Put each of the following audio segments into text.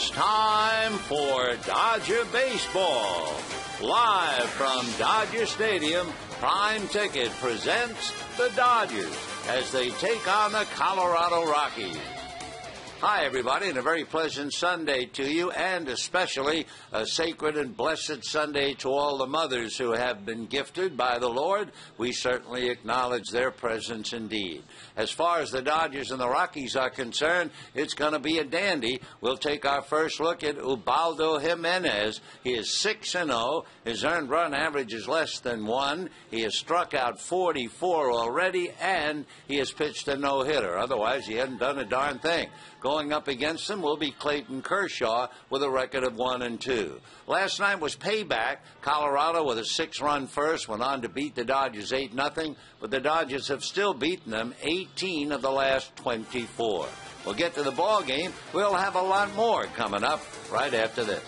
It's time for Dodger Baseball. Live from Dodger Stadium, Prime Ticket presents the Dodgers as they take on the Colorado Rockies. Hi, everybody, and a very pleasant Sunday to you, and especially a sacred and blessed Sunday to all the mothers who have been gifted by the Lord. We certainly acknowledge their presence indeed. As far as the Dodgers and the Rockies are concerned, it's going to be a dandy. We'll take our first look at Ubaldo Jimenez. He is 6-0. His earned run average is less than 1. He has struck out 44 already, and he has pitched a no-hitter. Otherwise, he hadn't done a darn thing. Going up against him will be Clayton Kershaw with a record of 1-2. Last night was payback. Colorado with a 6-run first went on to beat the Dodgers 8-0, but the Dodgers have still beaten them 18 of the last 24. We'll get to the ball game. We'll have a lot more coming up right after this.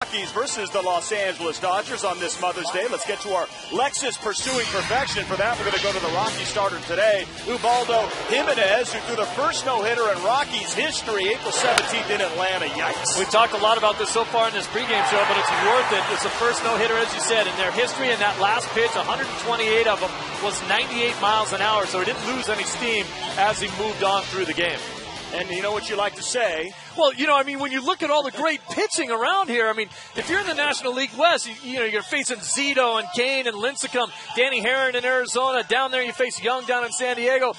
Rockies versus the Los Angeles Dodgers on this Mother's Day. Let's get to our Lexus Pursuing Perfection. For that, we're going to go to the Rocky starter today, Ubaldo Jimenez, who threw the first no-hitter in Rockies history, April 17th in Atlanta. Yikes. We've talked a lot about this so far in this pregame show, but it's worth it. It's the first no-hitter, as you said, in their history. And that last pitch, 128 of them, was 98 miles an hour, so he didn't lose any steam as he moved on through the game. And you know what you like to say? Well, when you look at all the great pitching around here, if you're in the National League West, you're facing Zito and Kane and Lincecum, Danny Herron in Arizona. Down there, you face Young down in San Diego.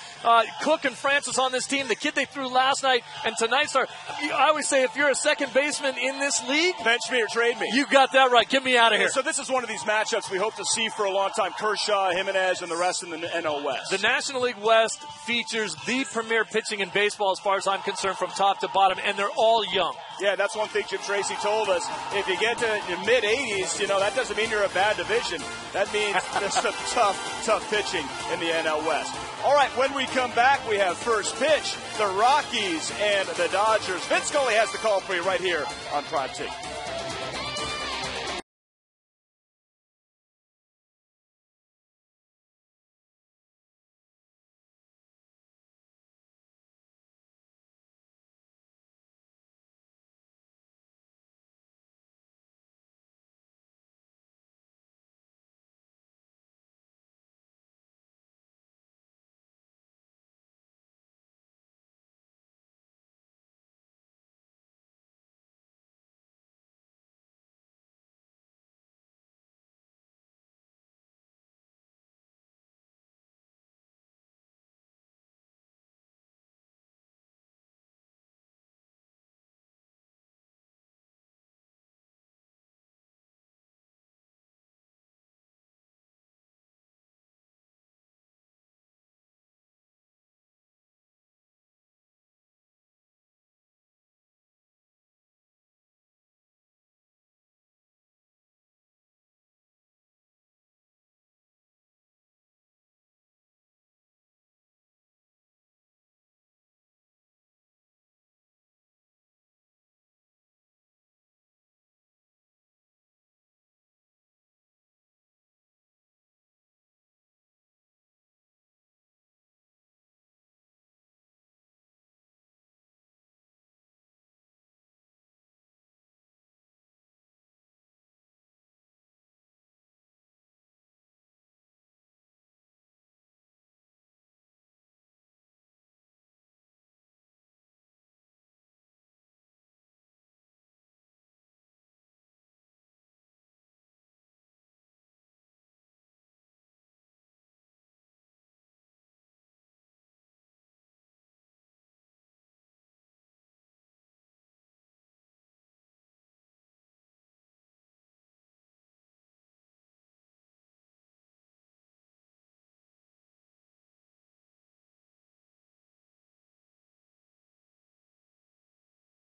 Cook and Francis on this team. The kid they threw last night and tonight's I always say, if you're a second baseman in this league, bench me or trade me. You got that right. Get me out of here. So this is one of these matchups we hope to see for a long time. Kershaw, Jimenez, and the rest in the NL West. The National League West features the premier pitching in baseball as far as I'm concerned from top to bottom, and they're they're all young. Yeah, that's one thing Jim Tracy told us. If you get to the mid-80s, that doesn't mean you're a bad division. That means there's some tough pitching in the NL West. All right, when we come back, we have first pitch, the Rockies and the Dodgers. Vince Scully has the call for you right here on Prime Ticket.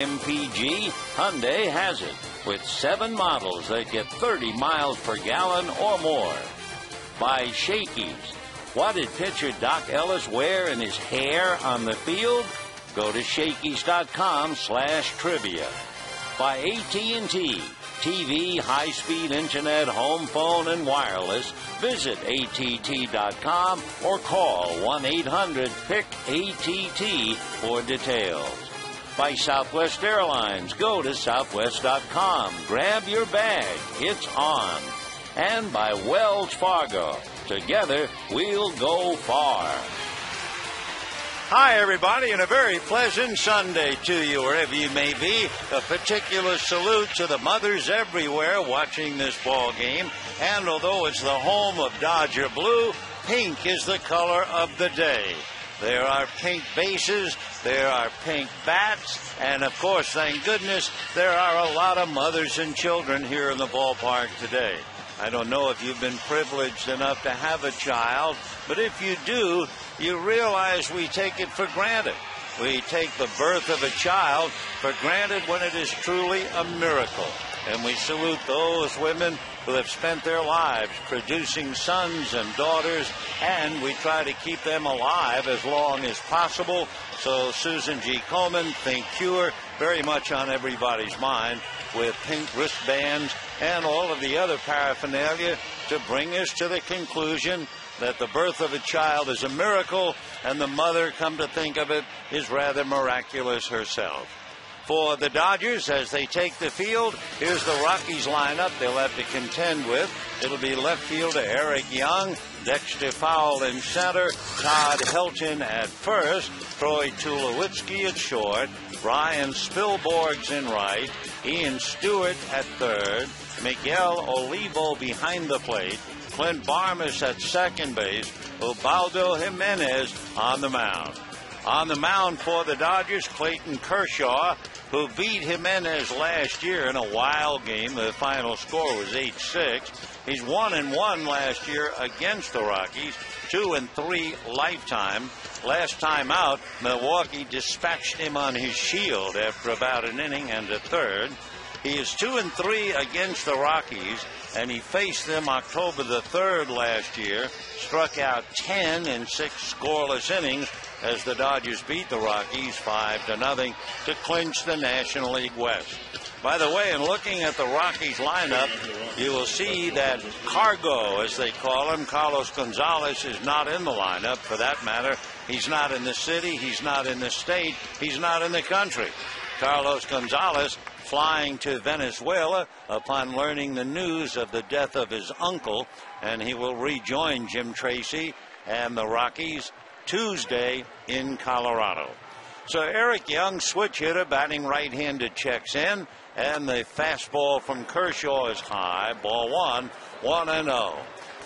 MPG, Hyundai has it with 7 models that get 30 miles per gallon or more. By Shakey's. What did pitcher Doc Ellis wear in his hair on the field? Go to Shakey's.com/trivia. By AT&T. TV, high-speed internet, home phone, and wireless. Visit att.com or call 1-800-PIC-ATT for details. By Southwest Airlines. Go to southwest.com. Grab your bag. It's on. And by Wells Fargo. Together, we'll go far. Hi, everybody, and a very pleasant Sunday to you, wherever you may be. A particular salute to the mothers everywhere watching this ball game. And although it's the home of Dodger Blue, pink is the color of the day. There are pink bases, there are pink bats, and of course, thank goodness, there are a lot of mothers and children here in the ballpark today. I don't know if you've been privileged enough to have a child, but if you do, you realize we take it for granted. We take the birth of a child for granted when it is truly a miracle. And we salute those women who have spent their lives producing sons and daughters, and we try to keep them alive as long as possible. So Susan G. Komen, Think Cure, very much on everybody's mind, with pink wristbands and all of the other paraphernalia to bring us to the conclusion that the birth of a child is a miracle, and the mother, come to think of it, is rather miraculous herself. For the Dodgers, as they take the field, here's the Rockies lineup they'll have to contend with. It'll be left fielder Eric Young, Dexter Fowle in center, Todd Helton at first, Troy Tulowitzki at short, Brian Spilborghs in right, Ian Stewart at third, Miguel Olivo behind the plate, Clint Barmas at second base, Ubaldo Jimenez on the mound. On the mound for the Dodgers, Clayton Kershaw, who beat Jimenez last year in a wild game. The final score was 8-6. He's 1-1 last year against the Rockies, 2-3 lifetime. Last time out, Milwaukee dispatched him on his shield after about an inning and a third. He is 2-3 against the Rockies, and he faced them October the 3rd last year, struck out 10 in 6 scoreless innings as the Dodgers beat the Rockies 5-0 to clinch the National League West. By the way, in looking at the Rockies lineup, you will see that Cargo, as they call him, Carlos Gonzalez, is not in the lineup. For that matter, he's not in the city, he's not in the state, he's not in the country. Carlos Gonzalez flying to Venezuela upon learning the news of the death of his uncle, and he will rejoin Jim Tracy and the Rockies Tuesday in Colorado. So Eric Young, switch hitter, batting right-handed, checks in, and the fastball from Kershaw is high. Ball 1-0.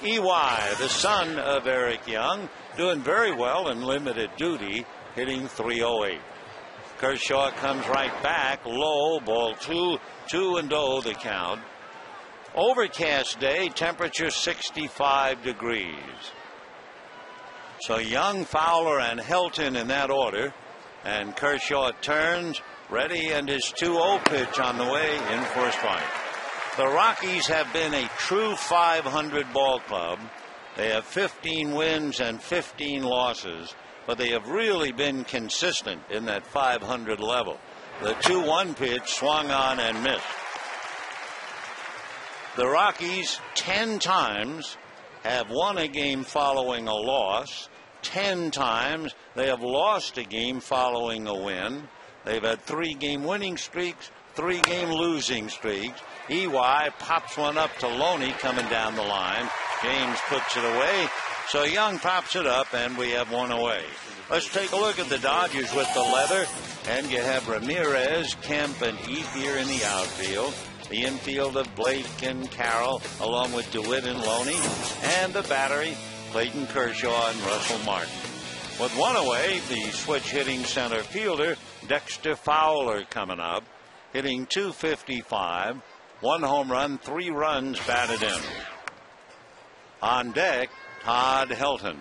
EY, the son of Eric Young, doing very well in limited duty, hitting .308. Kershaw comes right back, low, ball 2-0 the count. Overcast day, temperature 65 degrees. So Young, Fowler, and Helton in that order. And Kershaw turns, ready, and his 2-0 pitch on the way, in for a strike. The Rockies have been a true 500 ball club. They have 15 wins and 15 losses, but they have really been consistent in that 500 level. The 2-1 pitch swung on and missed. The Rockies 10 times have won a game following a loss. 10 times they have lost a game following a win. They've had 3-game winning streaks, 3-game losing streaks. EY pops one up to Loney coming down the line. James puts it away. So Young pops it up, and we have one away. Let's take a look at the Dodgers with the leather. And you have Ramirez, Kemp, and Ethier in the outfield. The infield of Blake and Carroll, along with DeWitt and Loney. And the battery, Clayton Kershaw and Russell Martin. With one away, the switch-hitting center fielder, Dexter Fowler, coming up, hitting .255, 1 home run, 3 runs batted in. On deck, Todd Helton.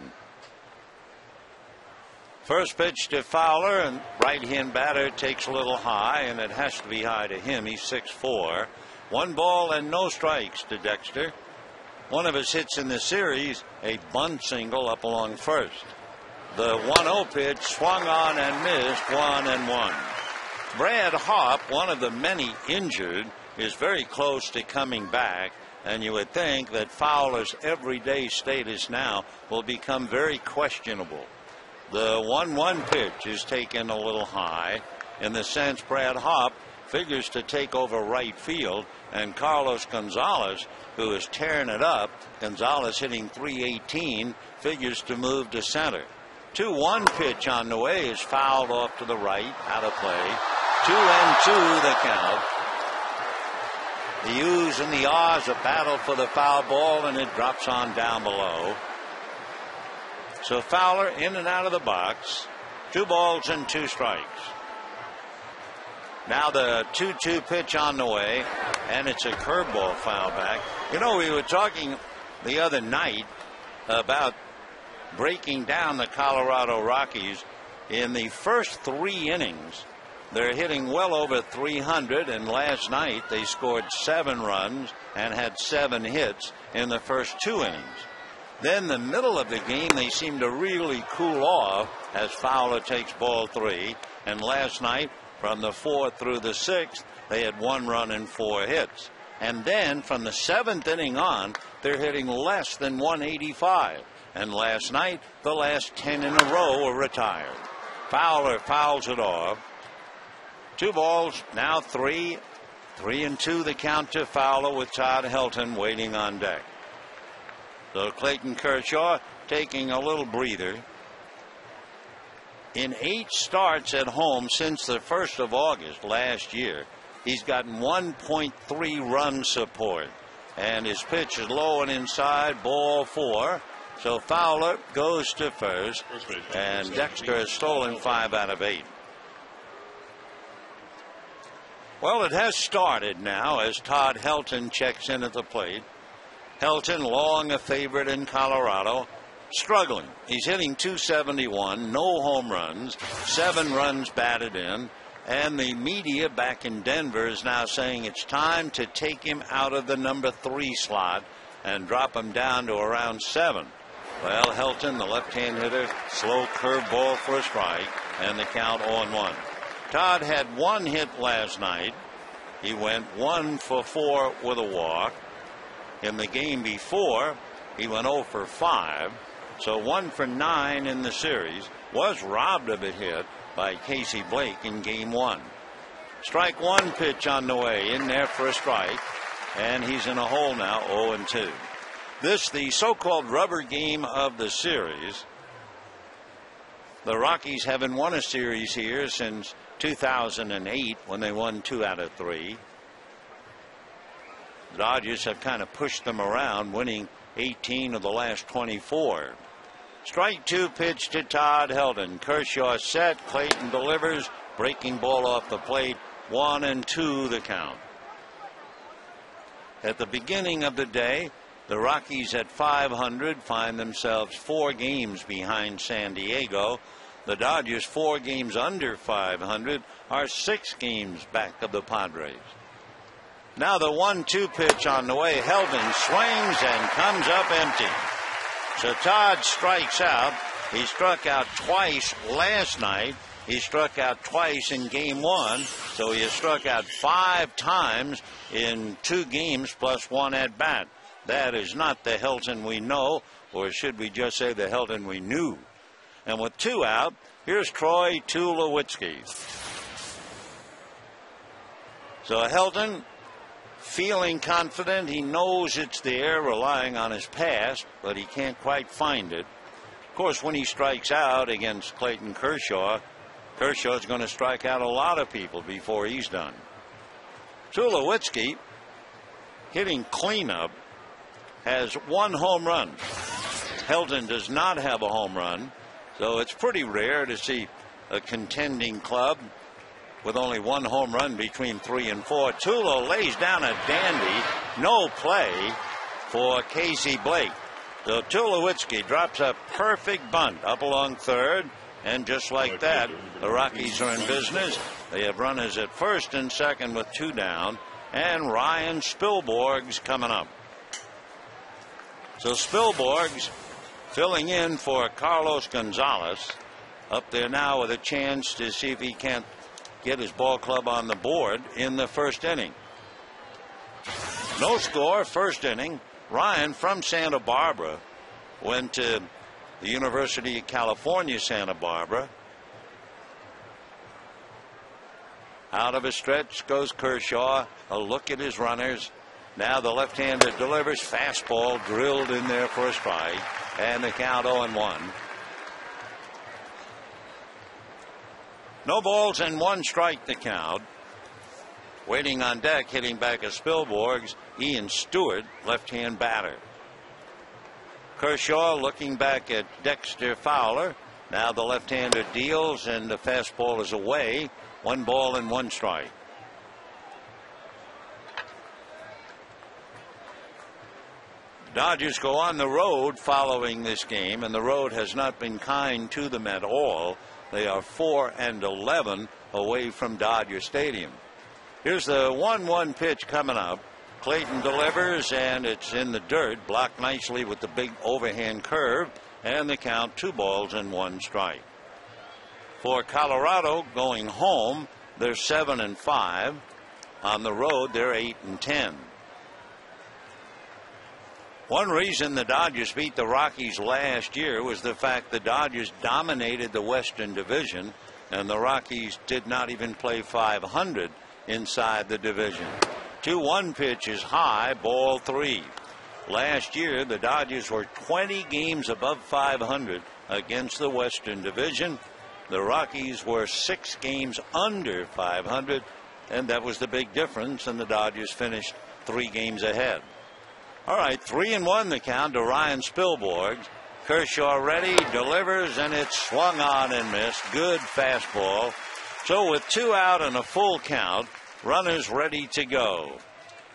First pitch to Fowler, and right-hand batter takes a little high, and it has to be high to him. He's 6'4". 1 ball and no strikes to Dexter. One of his hits in the series, a bunt single up along first. The 1-0 pitch swung on and missed, 1-1. Brad Hopp, one of the many injured, is very close to coming back, and you would think that Fowler's everyday status now will become very questionable. The 1-1 pitch is taken a little high, in the sense Brad Hopp figures to take over right field, and Carlos Gonzalez, who is tearing it up, Gonzalez hitting .318, figures to move to center. 2-1 pitch on the way is fouled off to the right, out of play. 2-2 the count. The U's and the R's a battle for the foul ball, and it drops on down below. So Fowler in and out of the box. 2 balls and 2 strikes. Now the 2-2 pitch on the way, and it's a curveball foul back. You know, we were talking the other night about breaking down the Colorado Rockies. In the first 3 innings, they're hitting well over 300, and last night they scored 7 runs and had 7 hits in the first 2 innings. Then the middle of the game, they seem to really cool off as Fowler takes ball 3, and last night from the 4th through the 6th, they had 1 run and 4 hits. And then from the 7th inning on, they're hitting less than 185. And last night, the last 10 in a row were retired. Fowler fouls it off. 2 balls, now 3. 3-2 the count to Fowler, with Todd Helton waiting on deck. So Clayton Kershaw taking a little breather. In 8 starts at home since the 1st of August last year, he's gotten 1.3 run support. And his pitch is low and inside, ball 4. So Fowler goes to first, and Dexter has stolen 5 out of 8. Well, it has started now as Todd Helton checks in at the plate. Helton, long a favorite in Colorado, struggling. He's hitting .271, no home runs, 7 runs batted in, and the media back in Denver is now saying it's time to take him out of the number 3 slot and drop him down to around 7. Well, Helton, the left-hand hitter, slow curveball for a strike, and the count 0-1. Todd had 1 hit last night. He went 1 for 4 with a walk. In the game before, he went 0 for 5. So 1 for 9 in the series. Was robbed of a hit by Casey Blake in game 1. Strike 1 pitch on the way, in there for a strike, and he's in a hole now, 0-2. This, the so-called rubber game of the series. The Rockies haven't won a series here since 2008 when they won 2 out of 3. The Dodgers have kind of pushed them around, winning 18 of the last 24. Strike 2 pitch to Todd Helton. Kershaw set. Clayton delivers. Breaking ball off the plate. 1-2 the count. At the beginning of the day, the Rockies at 500 find themselves 4 games behind San Diego. The Dodgers 4 games under 500 are 6 games back of the Padres. Now the 1-2 pitch on the way. Helton swings and comes up empty. So Todd strikes out. He struck out twice last night. He struck out twice in game 1. So he has struck out 5 times in 2 games plus 1 at bat. That is not the Helton we know, or should we just say the Helton we knew. And with 2 out, here's Troy Tulowitzki. So Helton, feeling confident, he knows it's there, relying on his past, but he can't quite find it. Of course, when he strikes out against Clayton Kershaw, Kershaw's going to strike out a lot of people before he's done. Tulowitzki, hitting cleanup, has 1 home run. Helton does not have a home run, so it's pretty rare to see a contending club with only 1 home run between 3 and 4. Tulo lays down a dandy, no play for Casey Blake. So Tulowitzki drops a perfect bunt up along third, and just like that, the Rockies are in business. They have runners at first and second with 2 down, and Ryan Spilborgh's coming up. So Spilborgh's filling in for Carlos Gonzalez, up there now with a chance to see if he can't get his ball club on the board in the first inning. No score, first inning. Ryan from Santa Barbara went to the University of California, Santa Barbara. Out of a stretch goes Kershaw. A look at his runners. Now the left-hander delivers. Fastball drilled in there for a strike. And the count 0-1. No balls and 1 strike the count. Waiting on deck, hitting back at Spilborgh's, Ian Stewart, left-hand batter. Kershaw looking back at Dexter Fowler. Now the left-hander deals, and the fastball is away. 1 ball and 1 strike. Dodgers go on the road following this game, and the road has not been kind to them at all. They are 4-11 away from Dodger Stadium. Here's the 1-1 pitch coming up. Clayton delivers, and it's in the dirt, blocked nicely with the big overhand curve, and the count 2 balls and 1 strike. For Colorado going home, they're 7-5. On the road, they're 8-10. One reason the Dodgers beat the Rockies last year was the fact the Dodgers dominated the Western Division, and the Rockies did not even play 500 inside the division. 2-1 pitch is high, ball 3. Last year, the Dodgers were 20 games above 500 against the Western Division. The Rockies were 6 games under 500, and that was the big difference, and the Dodgers finished 3 games ahead. All right, 3-1 the count to Ryan Spilborghs. Kershaw ready, delivers, and it's swung on and missed. Good fastball. So with 2 out and a full count, runners ready to go.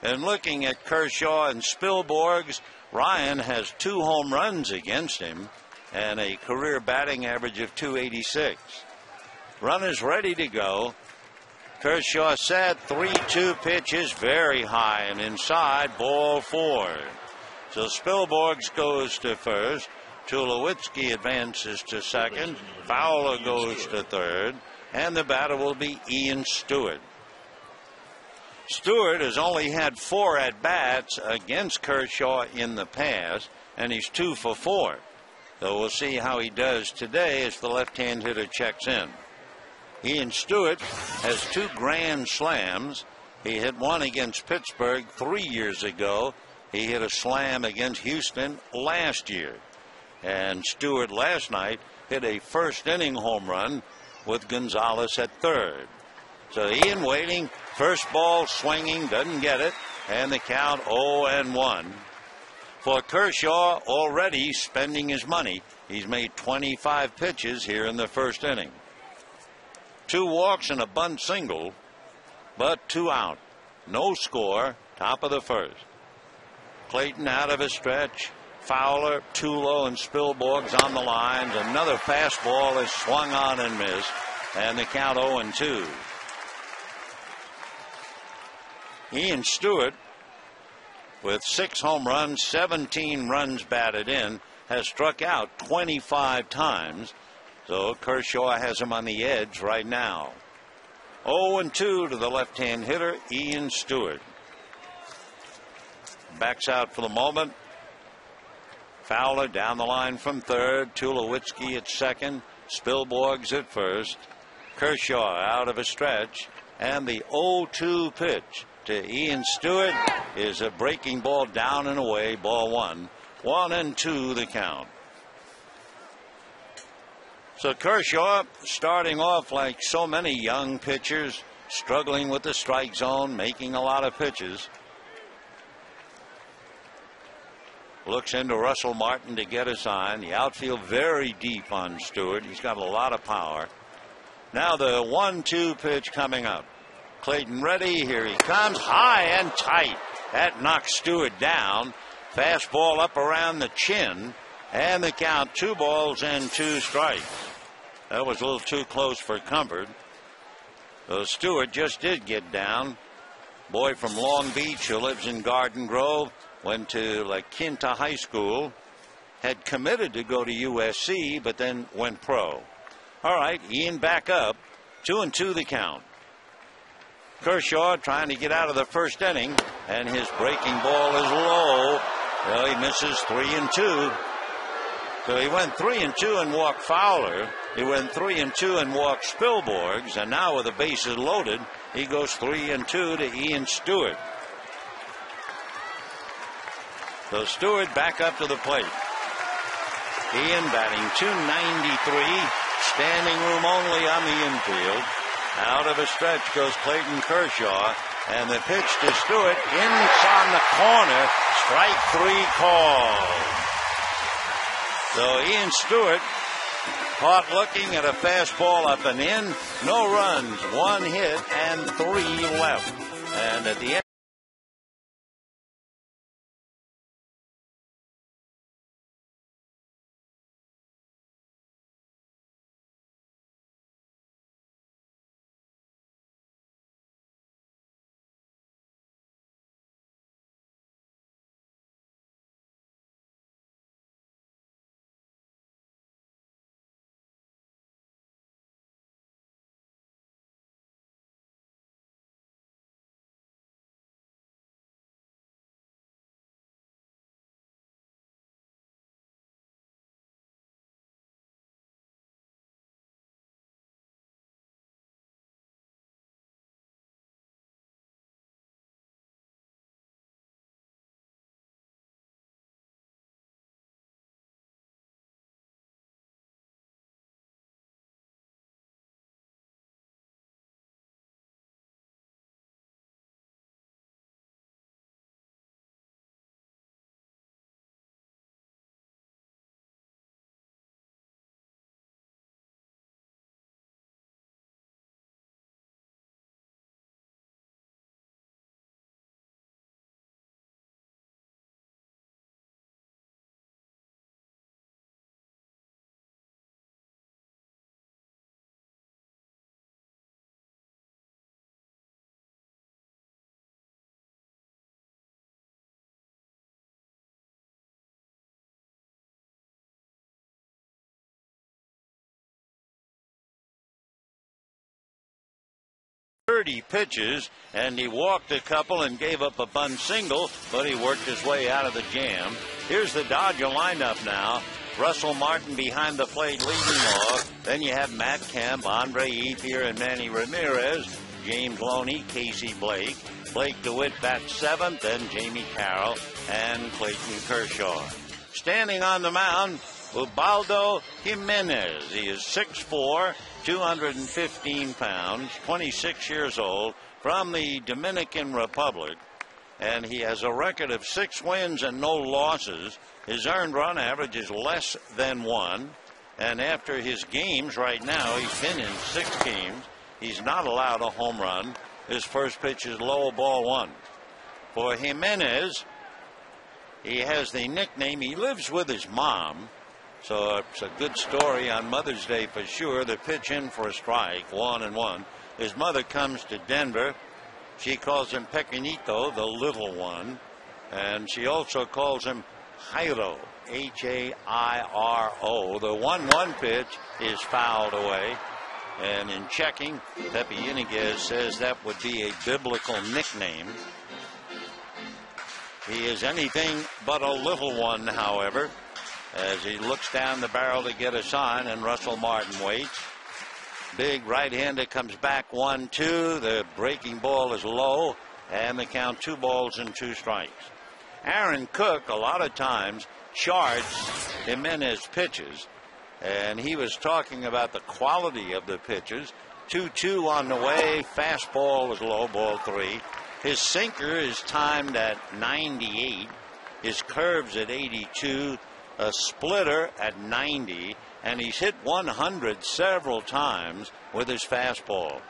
And looking at Kershaw and Spielborgs, Ryan has 2 home runs against him and a career batting average of .286. Runners ready to go. Kershaw set, 3-2 pitch is very high and inside, ball 4. So Spielborgs goes to first. Tulowitzki advances to second. Fowler goes to third. And the batter will be Ian Stewart. Stewart has only had 4 at-bats against Kershaw in the past, and he's 2 for 4. So we'll see how he does today as the left-hand hitter checks in. Ian Stewart has 2 grand slams. He hit one against Pittsburgh 3 years ago. He hit a slam against Houston last year. And Stewart last night hit a first-inning home run with Gonzalez at third. So Ian waiting, first ball swinging, doesn't get it, and the count 0-1. For Kershaw, already spending his money. He's made 25 pitches here in the first inning. 2 walks and a bunt single, but 2 out. No score, top of the first. Clayton out of his stretch. Fowler, Tulo, and Spielborgs on the lines. Another fastball is swung on and missed, and the count 0-2. Ian Stewart, with 6 home runs, 17 runs batted in, has struck out 25 times. So Kershaw has him on the edge right now. 0-2 to the left-hand hitter, Ian Stewart. Backs out for the moment. Fowler down the line from third. Tulowitzki at second. Spielborgs at first. Kershaw out of a stretch. And the 0-2 pitch to Ian Stewart is a breaking ball down and away, ball 1. 1-2 the count. So Kershaw starting off like so many young pitchers, struggling with the strike zone, making a lot of pitches. Looks into Russell Martin to get a sign. The outfield very deep on Stewart. He's got a lot of power. Now the 1-2 pitch coming up. Clayton ready. Here he comes. High and tight. That knocks Stewart down. Fastball up around the chin. And the count 2 balls and 2 strikes. That was a little too close for comfort. So Stewart just did get down. Boy from Long Beach who lives in Garden Grove. Went to La Quinta High School. Had committed to go to USC, but then went pro. All right, Ian back up. 2-2 the count. Kershaw trying to get out of the first inning, and his breaking ball is low. Well, he misses 3-2. So he went 3-2 and walked Fowler. He went 3-2 and walked Spielborgs, and now with the bases loaded, he goes 3-2 to Ian Stewart. So Stewart back up to the plate. Ian batting .293, standing room only on the infield. Out of a stretch goes Clayton Kershaw, and the pitch to Stewart inside the corner. Strike 3 call. So Ian Stewart caught looking at a fastball up and in. No runs, 1 hit, and 3 left. And at the end. 30 pitches, and he walked a couple and gave up a bunt single, but he worked his way out of the jam. Here's the Dodger lineup now. Russell Martin behind the plate leading off. Then you have Matt Kemp, Andre Ethier, and Manny Ramirez. James Loney, Casey Blake. Blake DeWitt bats seventh, and Jamie Carroll and Clayton Kershaw. Standing on the mound, Ubaldo Jimenez. He is 6'4", 215 pounds, 26 years old, from the Dominican Republic. And he has a record of 6 wins and no losses. His earned run average is less than 1. And after his games right now, he's been in 6 games. He's not allowed a home run. His first pitch is low, ball 1. For Jimenez, he has the nickname, he lives with his mom. So it's a good story on Mother's Day for sure. The pitch in for a strike, 1-1. His mother comes to Denver. She calls him Pequeñito, the little one. And she also calls him Jairo, Hairo. The 1-1 pitch is fouled away. And in checking, Pepe Iniguez says that would be a biblical nickname. He is anything but a little one, however, as he looks down the barrel to get a sign, and Russell Martin waits. Big right-hander comes back 1-2. The breaking ball is low, and the count 2 balls and 2 strikes. Aaron Cook, a lot of times, charts Jimenez pitches, and he was talking about the quality of the pitches. 2-2 on the way. Fastball is low, ball 3. His sinker is timed at 98. His curve's at 82. A splitter at 90. And he's hit 100 several times with his fastball.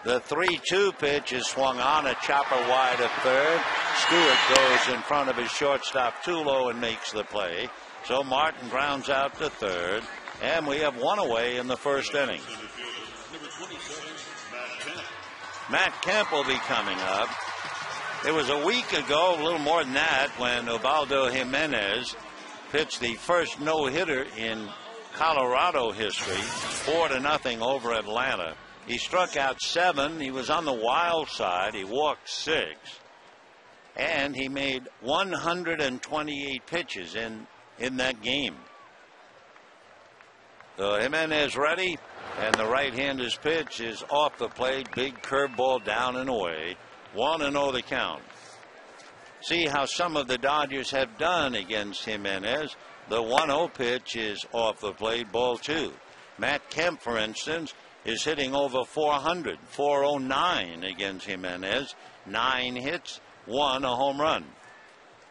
The 3-2 pitch is swung on, a chopper wide of third. Stewart goes in front of his shortstop Tulo and makes the play. So Martin grounds out to third. And we have 1 away in the first inning. Matt Kemp will be coming up. It was a week ago, a little more than that, when Ubaldo Jimenez pitched the first no-hitter in Colorado history, 4-0 over Atlanta. He struck out 7. He was on the wild side. He walked 6. And he made 128 pitches in that game. So Jimenez ready, and the right-hander's pitch is off the plate. Big curveball down and away. 1-0 the count. See how some of the Dodgers have done against Jimenez. The 1-0 pitch is off the plate, ball 2. Matt Kemp, for instance, is hitting over 400, 409 against Jimenez. 9 hits, 1 a home run.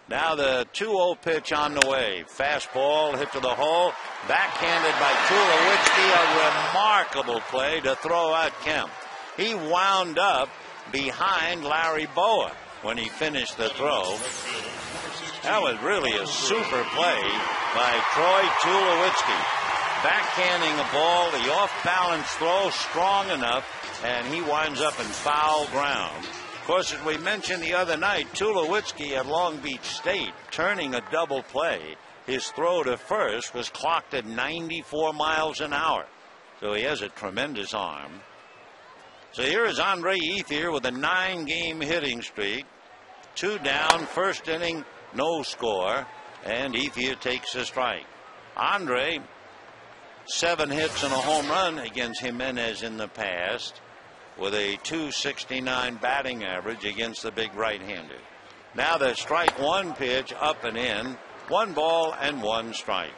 Now the 2-0 pitch on the way. Fastball hit to the hole. Backhanded by Tulowitzki. A remarkable play to throw out Kemp. He wound up behind Larry Boa when he finished the throw. That was really a super play by Troy Tulowitzki. Backhanding a ball, the off-balance throw strong enough, and he winds up in foul ground. Of course, as we mentioned the other night, Tulowitzki at Long Beach State turning a double play. His throw to first was clocked at 94 miles an hour. So he has a tremendous arm. So here is Andre Ethier with a 9-game hitting streak. 2 down, first inning, no score, and Ethier takes a strike. Andre, 7 hits and a home run against Jimenez in the past, with a .269 batting average against the big right-hander. Now the strike 1 pitch up and in, 1 ball and 1 strike.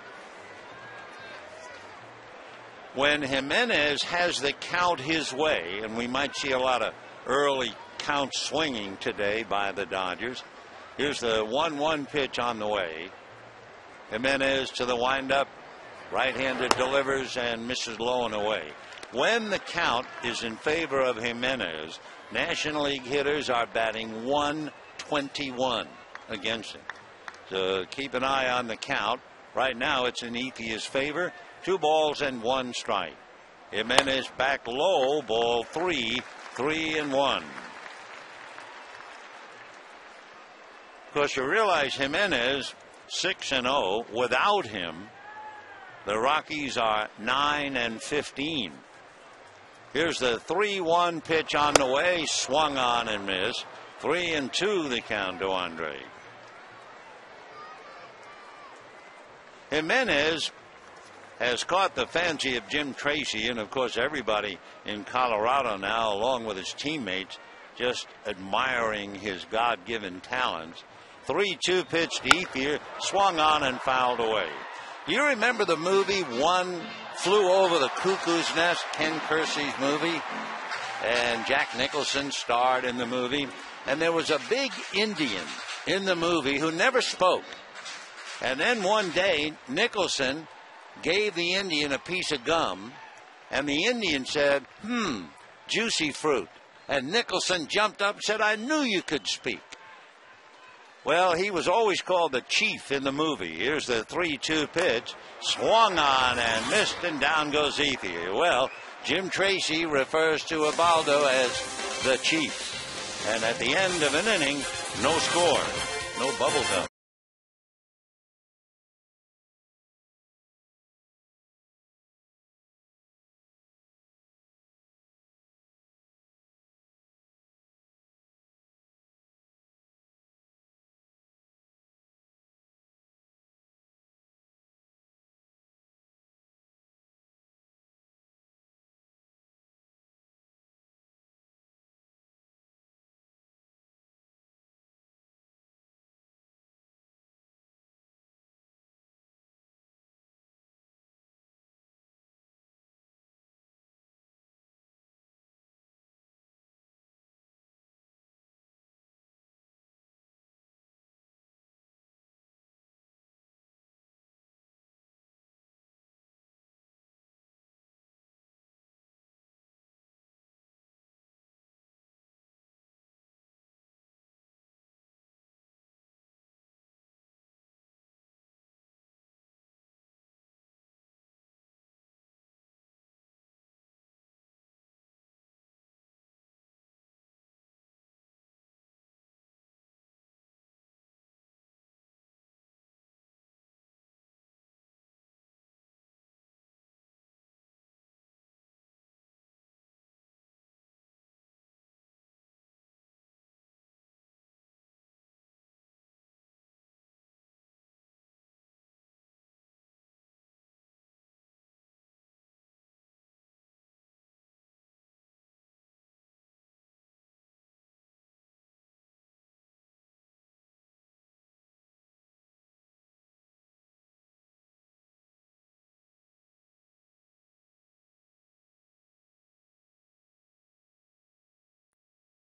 When Jimenez has the count his way, and we might see a lot of early count swinging today by the Dodgers. Here's the 1-1 pitch on the way. Jimenez to the windup. Right-handed delivers and misses low and away. When the count is in favor of Jimenez, National League hitters are batting 121 against him. So keep an eye on the count. Right now it's in Ethier's favor. 2 balls and 1 strike. Jimenez back low, ball 3, 3-1. Of course, you realize Jimenez 6-0. Without him, the Rockies are 9-15. Here's the 3-1 pitch on the way, swung on and missed. 3-2 the count to Andre. Jimenez has caught the fancy of Jim Tracy, and of course everybody in Colorado now, along with his teammates, just admiring his God-given talents. 3-2 pitch to Ethier, swung on and fouled away. Do you remember the movie One Flew Over the Cuckoo's Nest, Ken Kersey's movie? And Jack Nicholson starred in the movie. And there was a big Indian in the movie who never spoke. And then one day, Nicholson gave the Indian a piece of gum, and the Indian said, juicy fruit. And Nicholson jumped up and said, I knew you could speak. Well, he was always called the chief in the movie. Here's the 3-2 pitch, swung on and missed, and down goes Ethier. Well, Jim Tracy refers to Ubaldo as the chief. And at the end of an inning, no score, no bubble gum.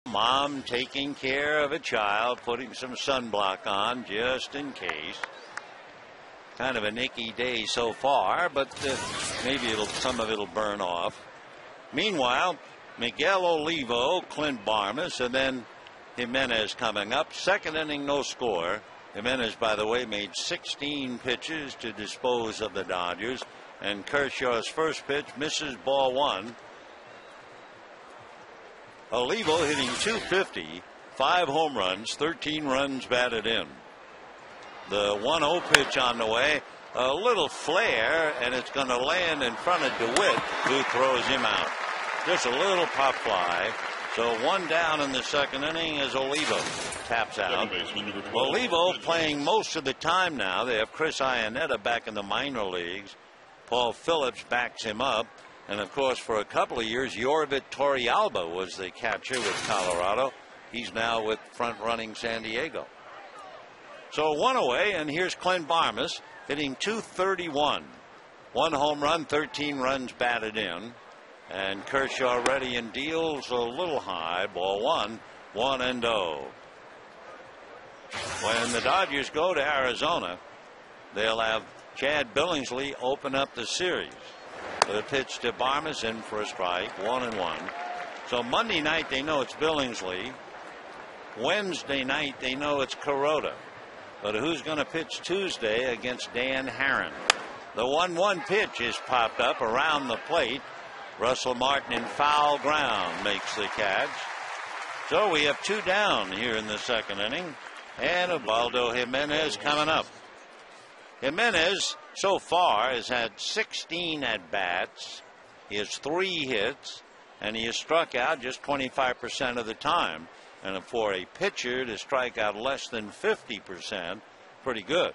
Mom taking care of a child, putting some sunblock on just in case. Kind of a nicky day so far, but maybe some of it'll burn off. Meanwhile, Miguel Olivo, Clint Barmas, and then Jimenez coming up. Second inning, no score. Jimenez, by the way, made 16 pitches to dispose of the Dodgers, and Kershaw's first pitch misses, ball one. Olivo hitting .250, 5 home runs, 13 runs batted in. The 1-0 pitch on the way, a little flare, and it's going to land in front of DeWitt, who throws him out. Just a little pop fly. So one down in the second inning as Olivo taps out. Olivo playing most of the time now. They have Chris Iannetta back in the minor leagues. Paul Phillips backs him up. And, of course, for a couple of years, Yorvit Torrealba was the catcher with Colorado. He's now with front-running San Diego. So one away, and here's Clint Barmas hitting .231. 1 home run, 13 runs batted in. And Kershaw ready and deals a little high. Ball one, 1-0. When the Dodgers go to Arizona, they'll have Chad Billingsley open up the series. The pitch to Barmas in for a strike, 1-1. So Monday night they know it's Billingsley. Wednesday night they know it's Kuroda. But who's going to pitch Tuesday against Dan Herron? The 1-1 pitch is popped up around the plate. Russell Martin in foul ground makes the catch. So we have 2 down here in the second inning. And Ubaldo Jimenez coming up. Jimenez so far has had 16 at-bats. He has 3 hits, and he is struck out just 25% of the time. And for a pitcher to strike out less than 50%, pretty good.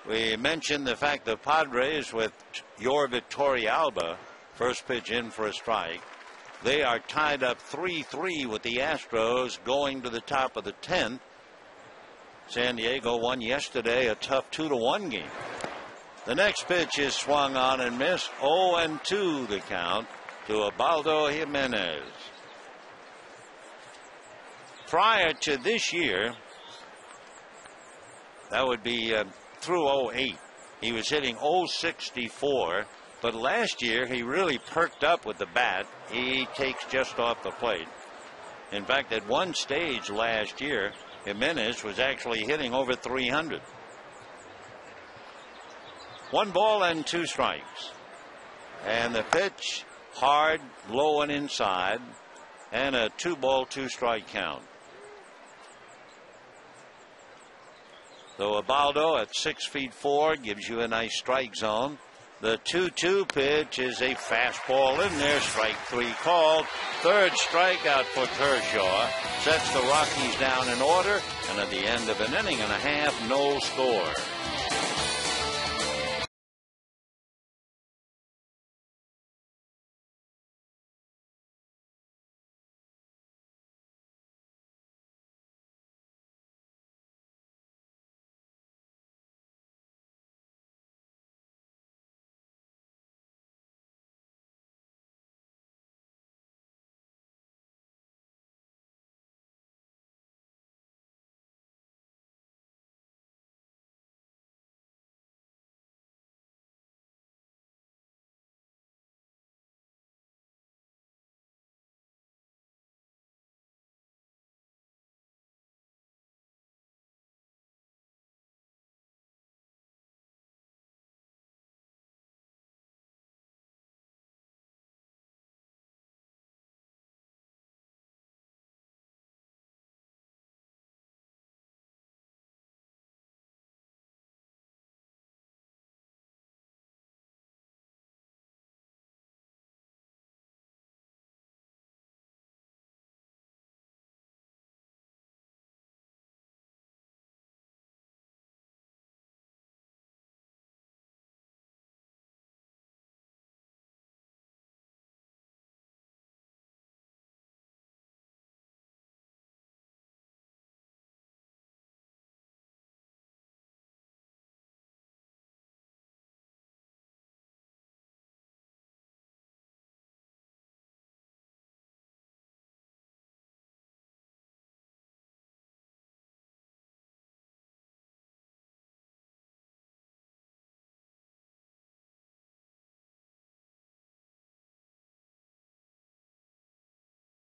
We mentioned the fact the Padres with your Victorialba, first pitch in for a strike. They are tied up 3-3 with the Astros going to the top of the 10th. San Diego won yesterday a tough 2-1 game. The next pitch is swung on and missed. 0-2 the count to Ubaldo Jimenez. Prior to this year, that would be through 08, he was hitting 064, but last year he really perked up with the bat. He takes just off the plate. In fact, at one stage last year, Jimenez was actually hitting over 300. 1 ball and 2 strikes. And the pitch hard, low and inside, and a 2-ball, 2-strike count. So Ubaldo at 6'4" gives you a nice strike zone. The 2-2 pitch is a fastball in there. Strike 3 called. Third strikeout for Kershaw. Sets the Rockies down in order. And at the end of an inning and a half, no score.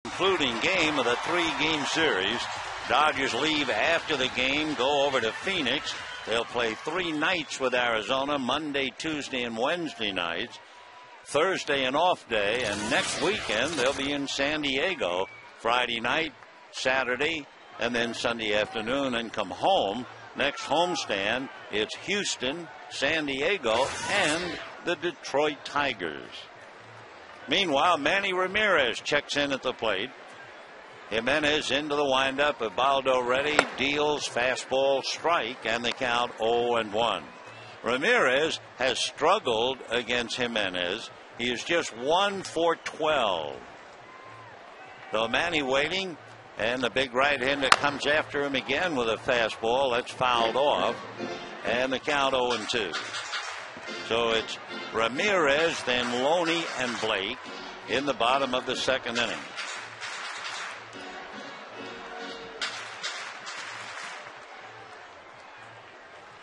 Concluding game of the 3-game series. Dodgers leave after the game, go over to Phoenix. They'll play 3 nights with Arizona, Monday, Tuesday, and Wednesday nights. Thursday an off day, and next weekend they'll be in San Diego Friday night, Saturday, and then Sunday afternoon, and come home. Next homestand, it's Houston, San Diego, and the Detroit Tigers. Meanwhile, Manny Ramirez checks in at the plate. Jimenez into the windup. Ubaldo ready, deals, fastball, strike, and the count 0-1. Ramirez has struggled against Jimenez. He is just 1 for 12. So Manny waiting, and the big right-hander comes after him again with a fastball. That's fouled off, and the count 0-2. So it's Ramirez, then Loney and Blake in the bottom of the second inning.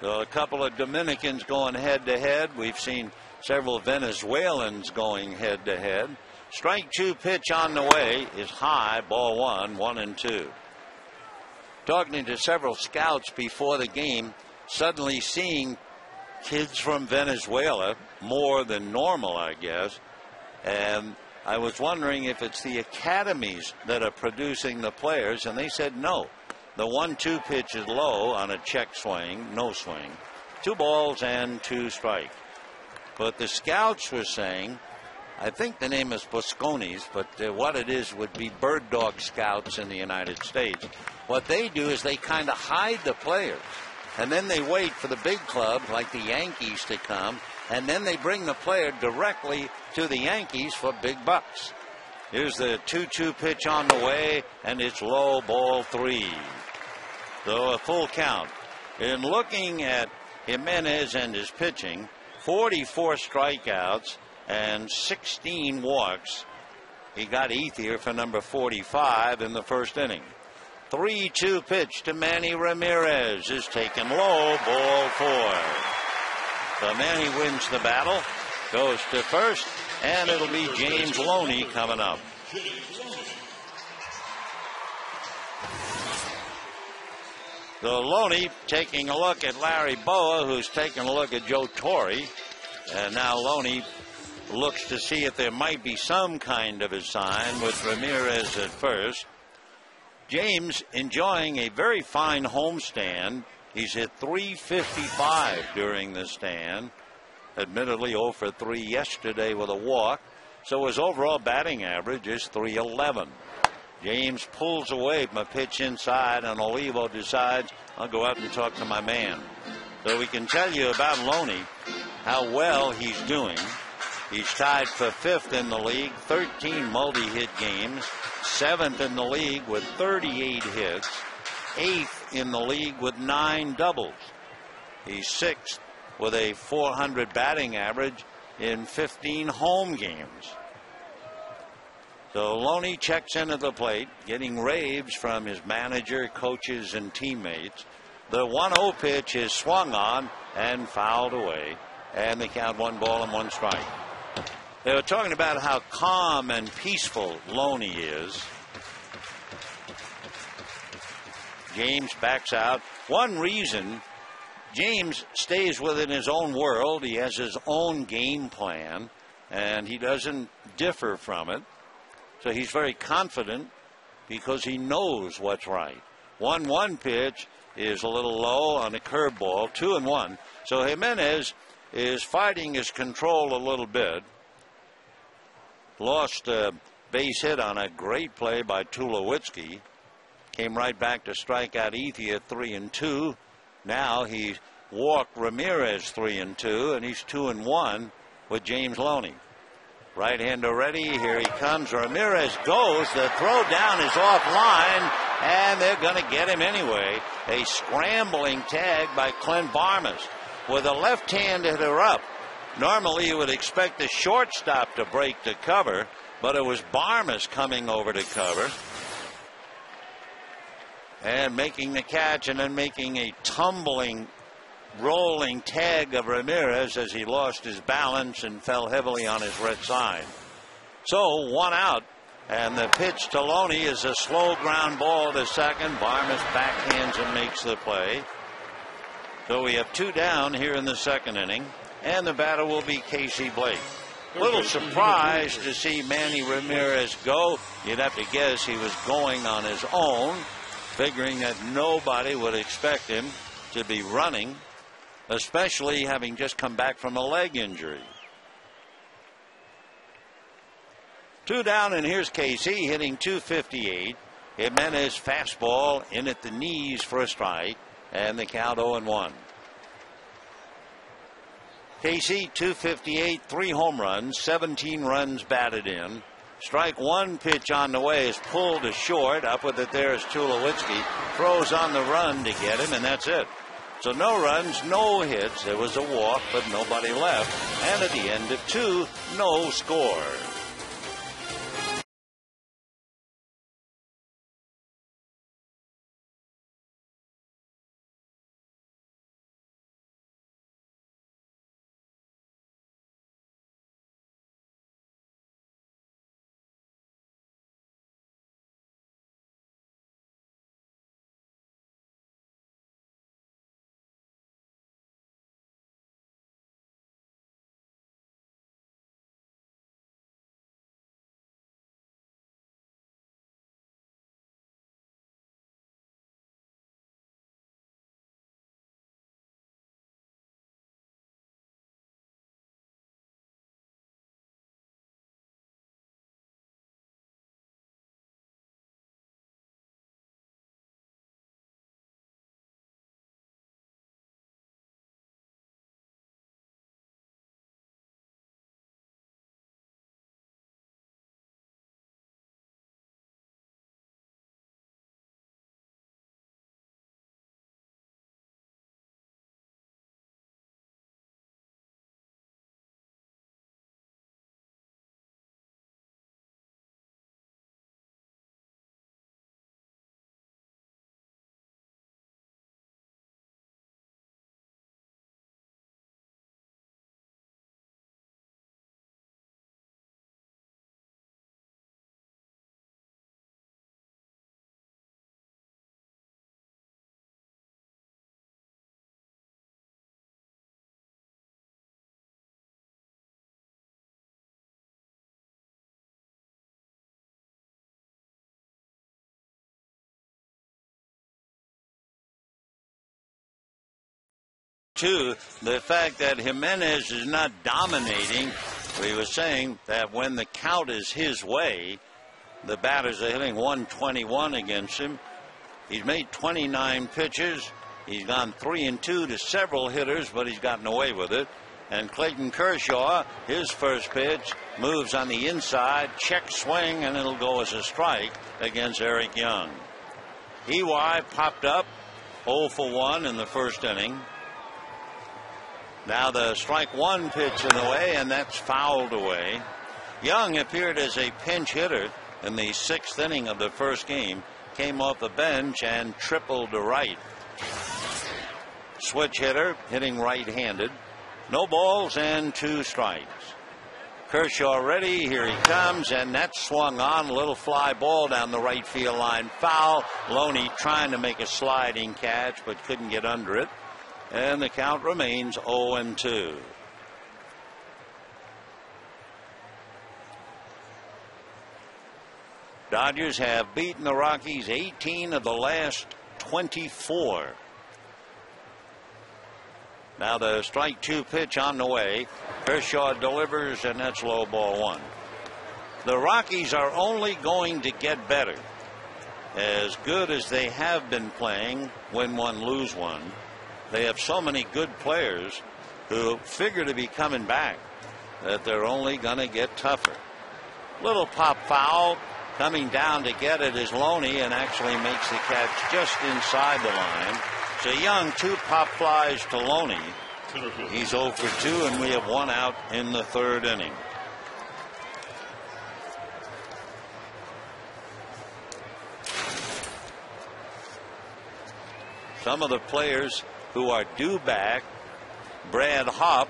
So a couple of Dominicans going head-to-head. We've seen several Venezuelans going head-to-head. Strike 2 pitch on the way is high, ball 1, 1-2. Talking to several scouts before the game, suddenly seeing kids from Venezuela, more than normal, I guess. And I was wondering if it's the academies that are producing the players, and they said no. The 1-2 pitch is low on a check swing, no swing. 2 balls and 2 strikes. But the scouts were saying I think the name is Bosconis, but what it is would be bird dog scouts in the United States. What they do is they kind of hide the players, and then they wait for the big club, like the Yankees, to come, and then they bring the player directly to the Yankees for big bucks. Here's the 2-2 pitch on the way, and it's low, ball 3. So a full count. In looking at Jimenez and his pitching, 44 strikeouts and 16 walks. He got Ethier for number 45 in the first inning. 3-2 pitch to Manny Ramirez is taken low, ball 4. So Manny wins the battle, goes to first, and it'll be James Loney coming up. So Loney taking a look at Larry Boa, who's taking a look at Joe Torre, and now Loney looks to see if there might be some kind of a sign with Ramirez at first. James enjoying a very fine homestand. He's hit .355 during the stand. Admittedly 0 for 3 yesterday with a walk. So his overall batting average is .311. James pulls away from a pitch inside, and Olivo decides, I'll go out and talk to my man. So we can tell you about Loney, how well he's doing. He's tied for 5th in the league, 13 multi-hit games, 7th in the league with 38 hits, 8th in the league with 9 doubles. He's 6th with a .400 batting average in 15 home games. So Loney checks in at the plate, getting raves from his manager, coaches, and teammates. The 1-0 pitch is swung on and fouled away, and they count 1 ball and 1 strike. They were talking about how calm and peaceful Loney is. James backs out. One reason, James stays within his own world. He has his own game plan, and he doesn't differ from it. So he's very confident because he knows what's right. 1-1 pitch is a little low on a curveball, 2-1. So Jimenez is fighting his control a little bit. Lost a base hit on a great play by Tulowitzki. Came right back to strike out Ethier 3-2. Now he walked Ramirez 3-2, and he's 2-1 with James Loney. Right-hander ready. Here he comes. Ramirez goes. The throw down is offline, and they're going to get him anyway. A scrambling tag by Clint Barmes with a left-hand hitter up. Normally you would expect the shortstop to break the cover, but it was Barmes coming over to cover and making the catch, and then making a tumbling, rolling tag of Ramirez as he lost his balance and fell heavily on his red side. So 1 out, and the pitch to Loney is a slow ground ball to second. Barmes backhands and makes the play. So we have 2 down here in the second inning, and the batter will be Casey Blake. Little surprised to see Manny Ramirez go. You'd have to guess he was going on his own, figuring that nobody would expect him to be running, especially having just come back from a leg injury. 2 down, and here's Casey hitting .258. Jimenez fastball in at the knees for a strike, and the count 0-1. Casey, .258, 3 home runs, 17 runs batted in. Strike 1 pitch on the way is pulled to short. Up with it there is Tulowitzki. Throws on the run to get him, and that's it. So no runs, no hits. There was a walk, but nobody left. And at the end of 2, no score. too, the fact that Jimenez is not dominating. We were saying that when the count is his way, the batters are hitting 121 against him. He's made 29 pitches. He's gone 3-2 to several hitters, but he's gotten away with it. And Clayton Kershaw, his first pitch, moves on the inside, check swing, and it'll go as a strike against Eric Young. EY popped up 0 for 1 in the first inning. Now the strike one pitch in the way, and that's fouled away. Young appeared as a pinch hitter in the 6th inning of the first game. Came off the bench and tripled to right. Switch hitter, hitting right-handed. No balls and 2 strikes. Kershaw ready. Here he comes, and that swung on. A little fly ball down the right field line. Foul. Loney trying to make a sliding catch, but couldn't get under it. And the count remains 0-2. Dodgers have beaten the Rockies 18 of the last 24. Now the strike 2 pitch on the way. Kershaw delivers, and that's low, ball 1. The Rockies are only going to get better. As good as they have been playing, win one, lose one, they have so many good players who figure to be coming back that they're only going to get tougher. Little pop foul. Coming down to get it is Loney, and actually makes the catch just inside the line. So Young, 2 pop flies to Loney. He's 0 for 2, and we have 1 out in the 3rd inning. Some of the players who are due back, Brad Hopp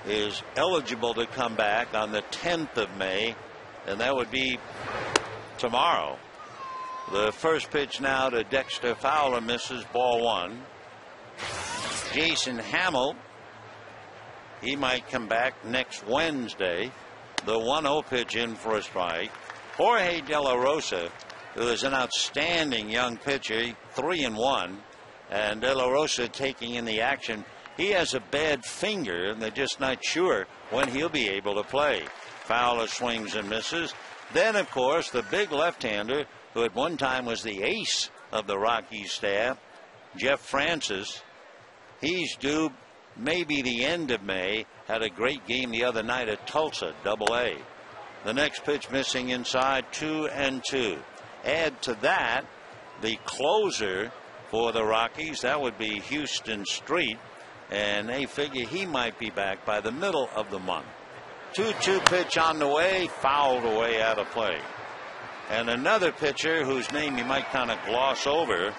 is eligible to come back on the 10th of May, and that would be tomorrow. The first pitch now to Dexter Fowler, misses, ball 1. Jason Hamill, he might come back next Wednesday. The 1-0 pitch in for a strike. Jorge De La Rosa, who is an outstanding young pitcher, 3-1, and De La Rosa taking in the action. He has a bad finger, and they're just not sure when he'll be able to play. Fowler swings and misses. Then, of course, the big left-hander, who at one time was the ace of the Rockies staff, Jeff Francis. He's due maybe the end of May. Had a great game the other night at Tulsa, Double-A. The next pitch missing inside, 2-2. Add to that the closer for the Rockies. That would be Houston Street, and they figure he might be back by the middle of the month. 2-2 pitch on the way, fouled away out of play. And another pitcher whose name you might kind of gloss over,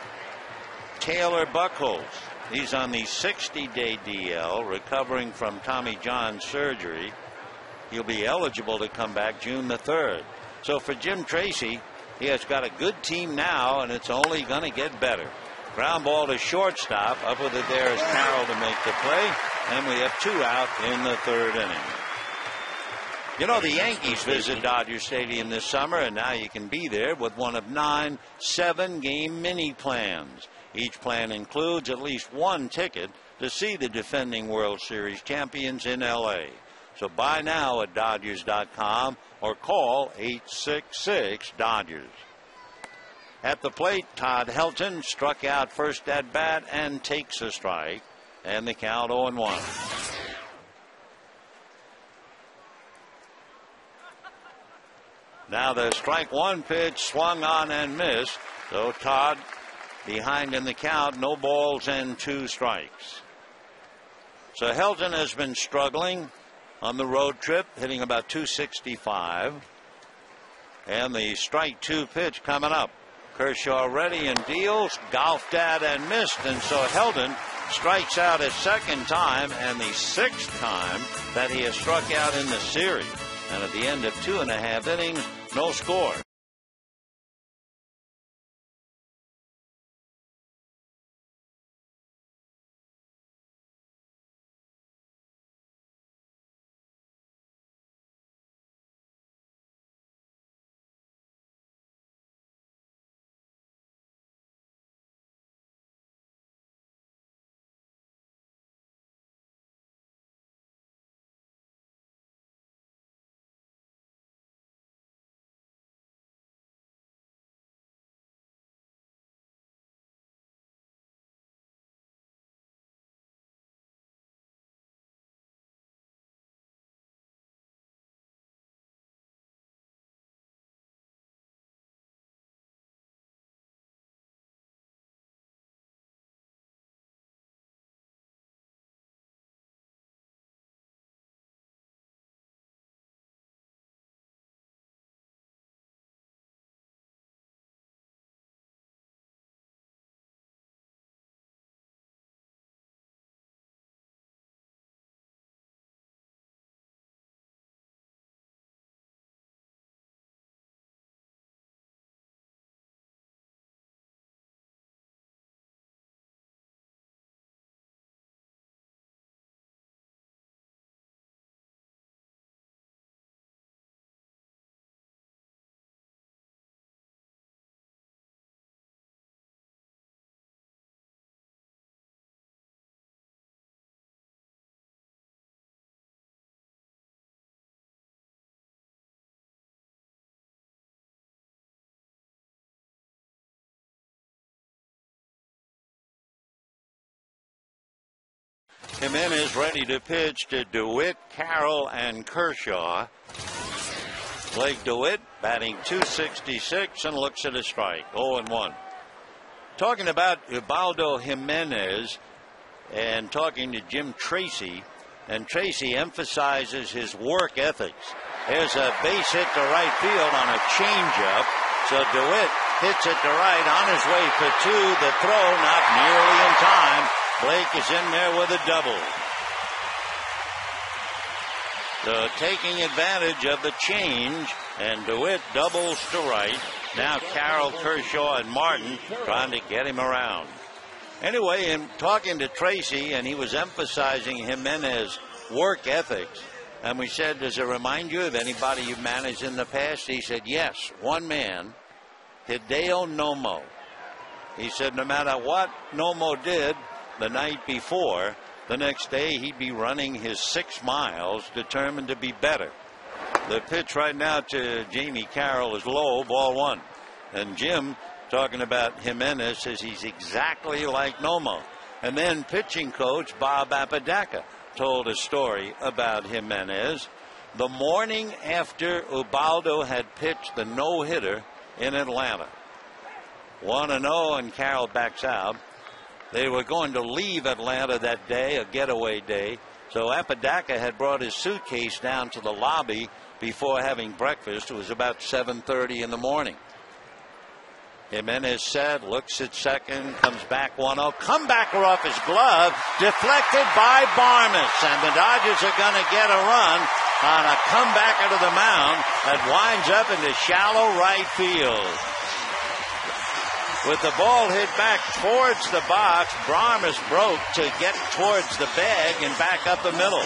Taylor Buchholz. He's on the 60-day DL, recovering from Tommy John surgery. He'll be eligible to come back June the 3rd. So for Jim Tracy, he has got a good team now, and it's only going to get better. Ground ball to shortstop. Up with it there is Carroll to make the play, and we have 2 out in the 3rd inning. You know, the Yankees visit Dodger Stadium this summer, and now you can be there with one of 9 7-game mini plans. Each plan includes at least 1 ticket to see the defending World Series champions in L.A. So buy now at Dodgers.com or call 866-DODGERS. At the plate, Todd Helton struck out first at bat and takes a strike, and the count 0-1. Now the strike 1 pitch swung on and missed. So Todd behind in the count, no balls and 2 strikes. So Helton has been struggling on the road trip, hitting about 265. And the strike 2 pitch coming up. Kershaw ready and deals, golfed at and missed, and so Helton strikes out a second time and the 6th time that he has struck out in the series. And at the end of 2.5 innings, no score. Jimenez ready to pitch to DeWitt, Carroll, and Kershaw. Blake DeWitt batting .266 and looks at a strike. 0-1. Talking about Ubaldo Jimenez and talking to Jim Tracy, and Tracy emphasizes his work ethics. There's a base hit to right field on a changeup. So DeWitt hits it to right on his way for two. The throw not nearly in time. Blake is in there with a double. So taking advantage of the change, and DeWitt doubles to right. Now Carroll, Kershaw, and Martin trying to get him around. Anyway, in talking to Tracy, and he was emphasizing Jimenez's work ethics, and we said, does it remind you of anybody you've managed in the past? He said, yes, one man, Hideo Nomo. He said no matter what Nomo did the night before, the next day he'd be running his 6 miles, determined to be better. The pitch right now to Jamie Carroll is low, ball 1. And Jim, talking about Jimenez, says he's exactly like Nomo. And then pitching coach Bob Apodaca told a story about Jimenez the morning after Ubaldo had pitched the no-hitter in Atlanta. 1-0, and Carroll backs out. They were going to leave Atlanta that day, a getaway day, so Apodaca had brought his suitcase down to the lobby before having breakfast. It was about 7:30 in the morning. Jimenez set, looks at second, comes back 1-0. Comebacker off his glove, deflected by Barmes, and the Dodgers are going to get a run on a comebacker to the mound that winds up into shallow right field. With the ball hit back towards the box, Barmes broke to get towards the bag and back up the middle.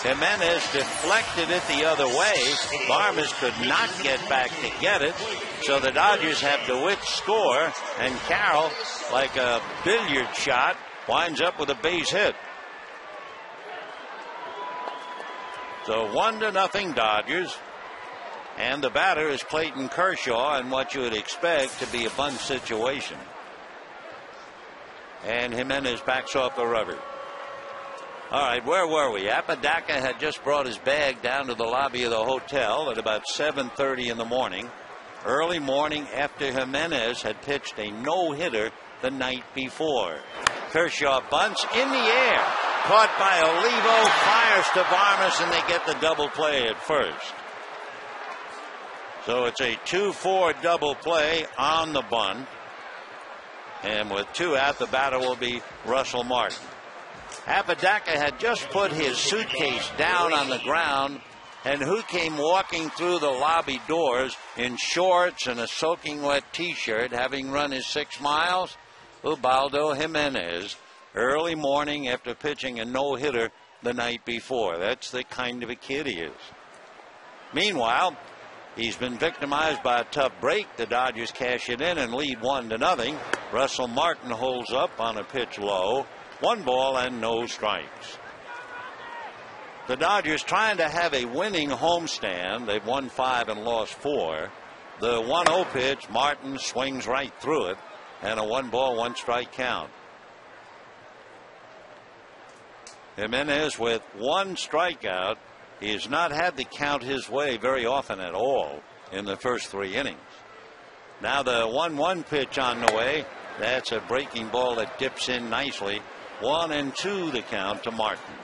Jimenez deflected it the other way. Barmes could not get back to get it. So the Dodgers have DeWitt score, and Carroll, like a billiard shot, winds up with a base hit. So 1-0 Dodgers. And the batter is Clayton Kershaw in what you would expect to be a bunt situation. And Jimenez backs off the rubber. All right, where were we? Apodaca had just brought his bag down to the lobby of the hotel at about 7:30 in the morning. Early morning after Jimenez had pitched a no-hitter the night before. Kershaw bunts in the air. Caught by Olivo, fires to Barmes, and they get the double play at first. So it's a 2-4 double play on the bunt. And with 2 out, the batter will be Russell Martin. Apodaca had just put his suitcase down on the ground, and who came walking through the lobby doors in shorts and a soaking wet T-shirt, having run his 6 miles? Ubaldo Jimenez, early morning after pitching a no-hitter the night before. That's the kind of a kid he is. Meanwhile, he's been victimized by a tough break. The Dodgers cash it in and lead 1-0. Russell Martin holds up on a pitch low. 1 ball and no strikes. The Dodgers trying to have a winning homestand. They've won 5 and lost 4. The 1-0 pitch, Martin swings right through it, and a 1 ball, 1 strike count. Jimenez with 1 strikeout. He has not had the count his way very often at all in the first 3 innings. Now the 1-1 pitch on the way. That's a breaking ball that dips in nicely. 1-2 the count to Martin.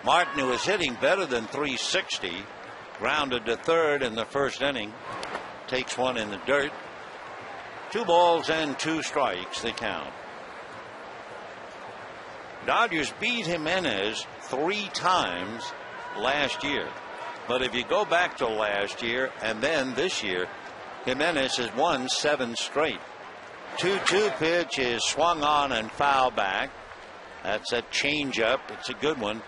Martin, who is hitting better than .360, grounded to third in the first inning. Takes 1 in the dirt. 2 balls and 2 strikes the count. Dodgers beat Jimenez 3 times last year. But if you go back to last year and then this year, Jimenez has won 7 straight. 2-2 pitch is swung on and foul back. That's a changeup. It's a good one.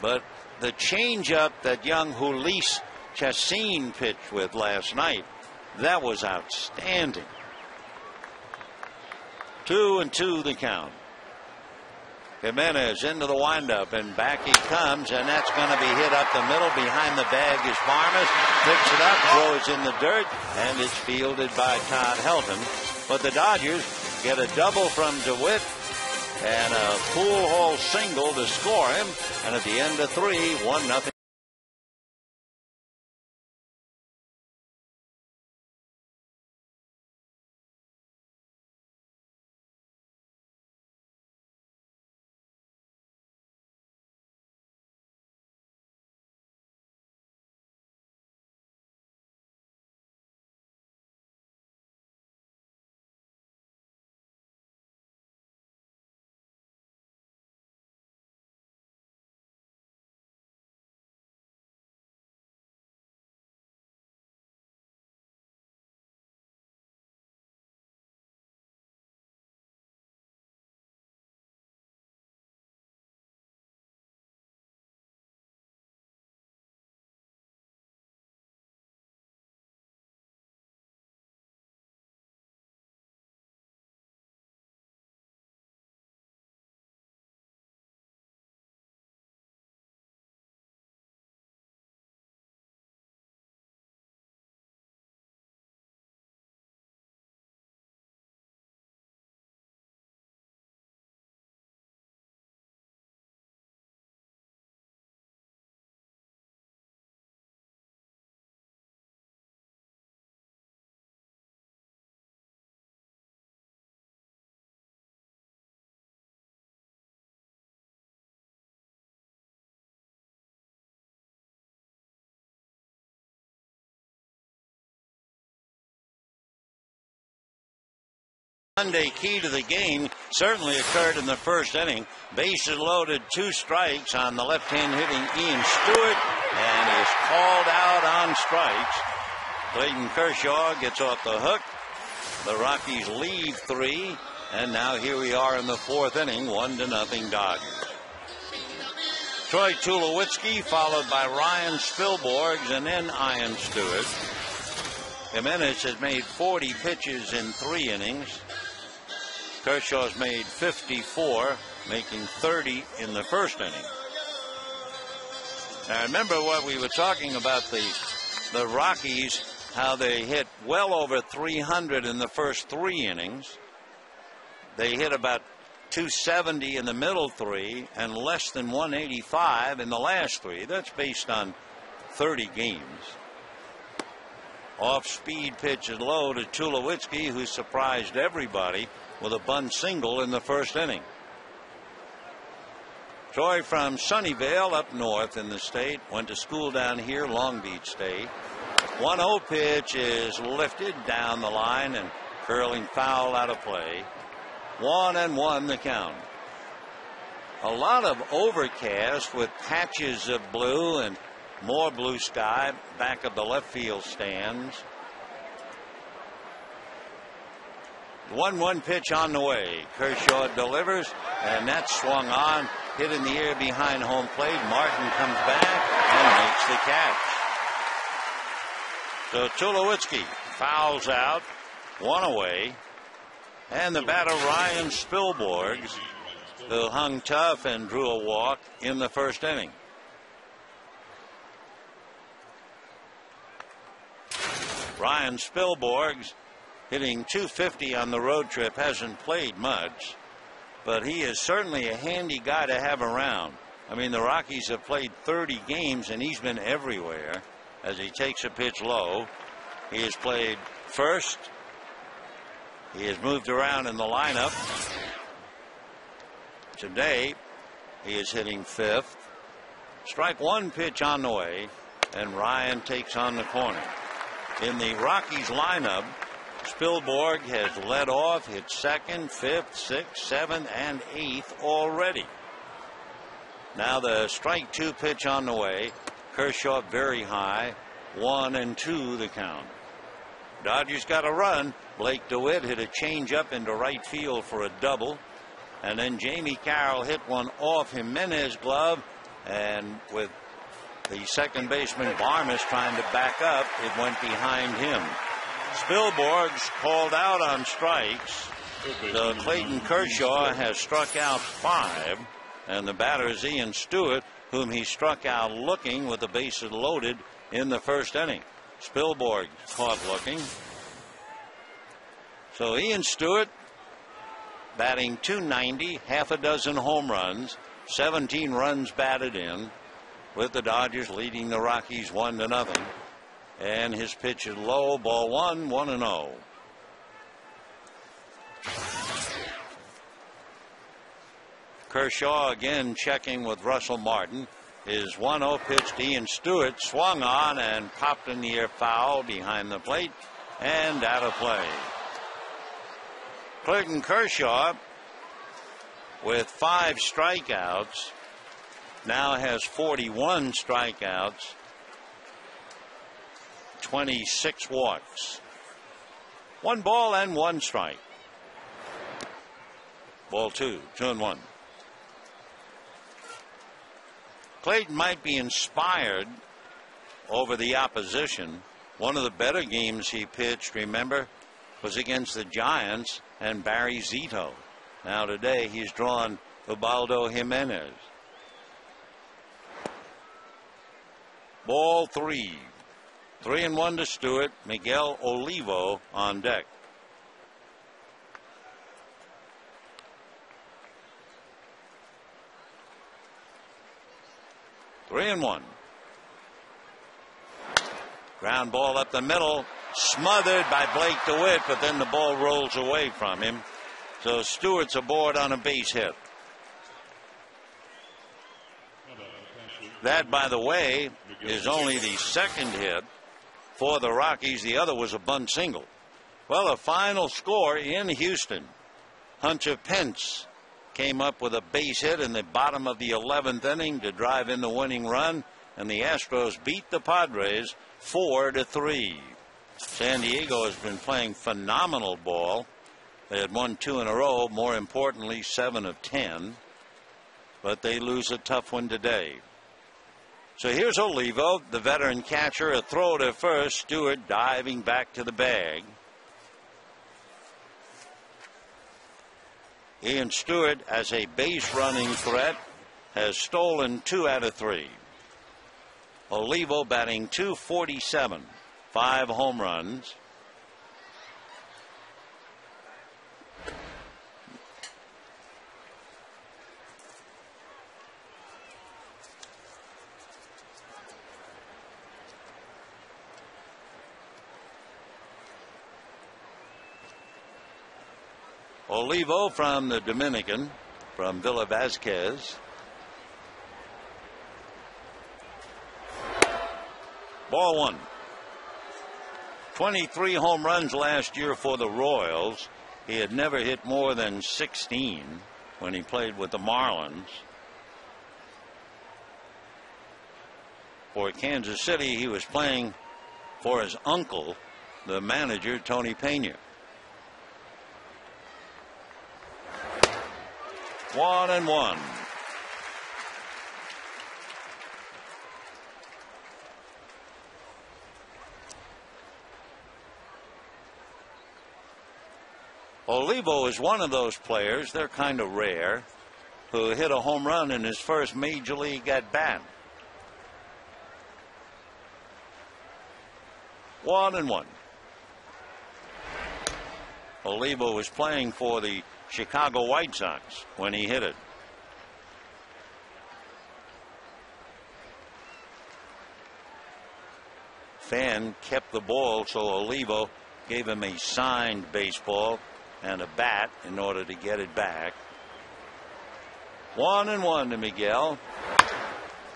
But the changeup that young Jhoulys Chacín pitched with last night, that was outstanding. 2-2 the count. Jimenez into the windup, and back he comes, and that's going to be hit up the middle. Behind the bag is Barmes. Picks it up, throws in the dirt, and it's fielded by Todd Helton. But the Dodgers get a double from DeWitt and a full hole single to score him. And at the end of 3, 1-0. Sunday key to the game certainly occurred in the first inning. Bases loaded, 2 strikes on the left-hand hitting Ian Stewart, and he is called out on strikes. Clayton Kershaw gets off the hook. The Rockies lead 3, and now here we are in the 4th inning, 1-0 Dodgers. Troy Tulowitzki followed by Ryan Spilborghs and then Ian Stewart. Jimenez has made 40 pitches in 3 innings. Kershaw's made 54, making 30 in the first inning. Now remember what we were talking about, the Rockies, how they hit well over 300 in the first 3 innings. They hit about 270 in the middle 3 and less than 185 in the last 3. That's based on 30 games. Off-speed pitch is low to Tulowitzki, who surprised everybody with a bunt single in the first inning. Troy from Sunnyvale up north in the state, went to school down here, Long Beach State. 1-0 pitch is lifted down the line and curling foul out of play. 1-1 the count. A lot of overcast with patches of blue and more blue sky back of the left field stands. 1-1 pitch on the way. Kershaw delivers, and that's swung on, hit in the air behind home plate. Martin comes back and makes the catch. So Tulowitzki fouls out, 1 away, and the batter Ryan Spilborghs, who hung tough and drew a walk in the first inning. Ryan Spilborghs, hitting .250 on the road trip, hasn't played much, but he is certainly a handy guy to have around. I mean, the Rockies have played 30 games, and he's been everywhere as he takes a pitch low. He has played first. He has moved around in the lineup. Today, he is hitting 5th. Strike 1 pitch on the way, and Ryan takes on the corner. In the Rockies lineup, Spilborg has led off, hit 2nd, 5th, 6th, 7th, and 8th already. Now the strike 2 pitch on the way. Kershaw very high. 1-2 the count. Dodgers got a run. Blake DeWitt hit a changeup into right field for a double. And then Jamie Carroll hit one off Jimenez's glove. And with the second baseman Barmes trying to back up, it went behind him. Spilborgh's called out on strikes. So Clayton Kershaw has struck out 5. And the batter is Ian Stewart, whom he struck out looking with the bases loaded in the first inning. Spilborg caught looking. So Ian Stewart batting .290, half a dozen home runs, 17 runs batted in, with the Dodgers leading the Rockies 1-0. And his pitch is low, ball one, 1-0. Kershaw again checking with Russell Martin. His 1-0 pitch to Ian Stewart swung on and popped in the air, foul behind the plate and out of play. Clayton Kershaw, with 5 strikeouts, now has 41 strikeouts, 26 walks. 1 ball and 1 strike. Ball 2, 2-1. Clayton might be inspired over the opposition. One of the better games he pitched, remember, was against the Giants and Barry Zito. Now today he's drawn Ubaldo Jimenez. Ball 3. 3-1 to Stewart. Miguel Olivo on deck. Three and one. Ground ball up the middle, smothered by Blake DeWitt, but then the ball rolls away from him. So Stewart's aboard on a base hit. That, by the way, is only the second hit for the Rockies. The other was a bunt single. Well, a final score in Houston. Hunter Pence came up with a base hit in the bottom of the 11th inning to drive in the winning run, and the Astros beat the Padres 4-3. San Diego has been playing phenomenal ball. They had won 2 in a row, more importantly 7 of 10, but they lose a tough one today. So here's Olivo, the veteran catcher, a throw to first. Stewart diving back to the bag. Ian Stewart, as a base running threat, has stolen 2 out of 3. Olivo batting .247, 5 home runs. Olivo from the Dominican, from Villa Vasquez. Ball 1. 23 home runs last year for the Royals. He had never hit more than 16 when he played with the Marlins. For Kansas City, he was playing for his uncle, the manager, Tony Pena. 1-1. Olivo is one of those players, they're kind of rare, who hit a home run in his first major league at bat. 1-1. Olivo was playing for the Chicago White Sox when he hit it. Fan kept the ball, so Olivo gave him a signed baseball and a bat in order to get it back. 1-1 to Miguel.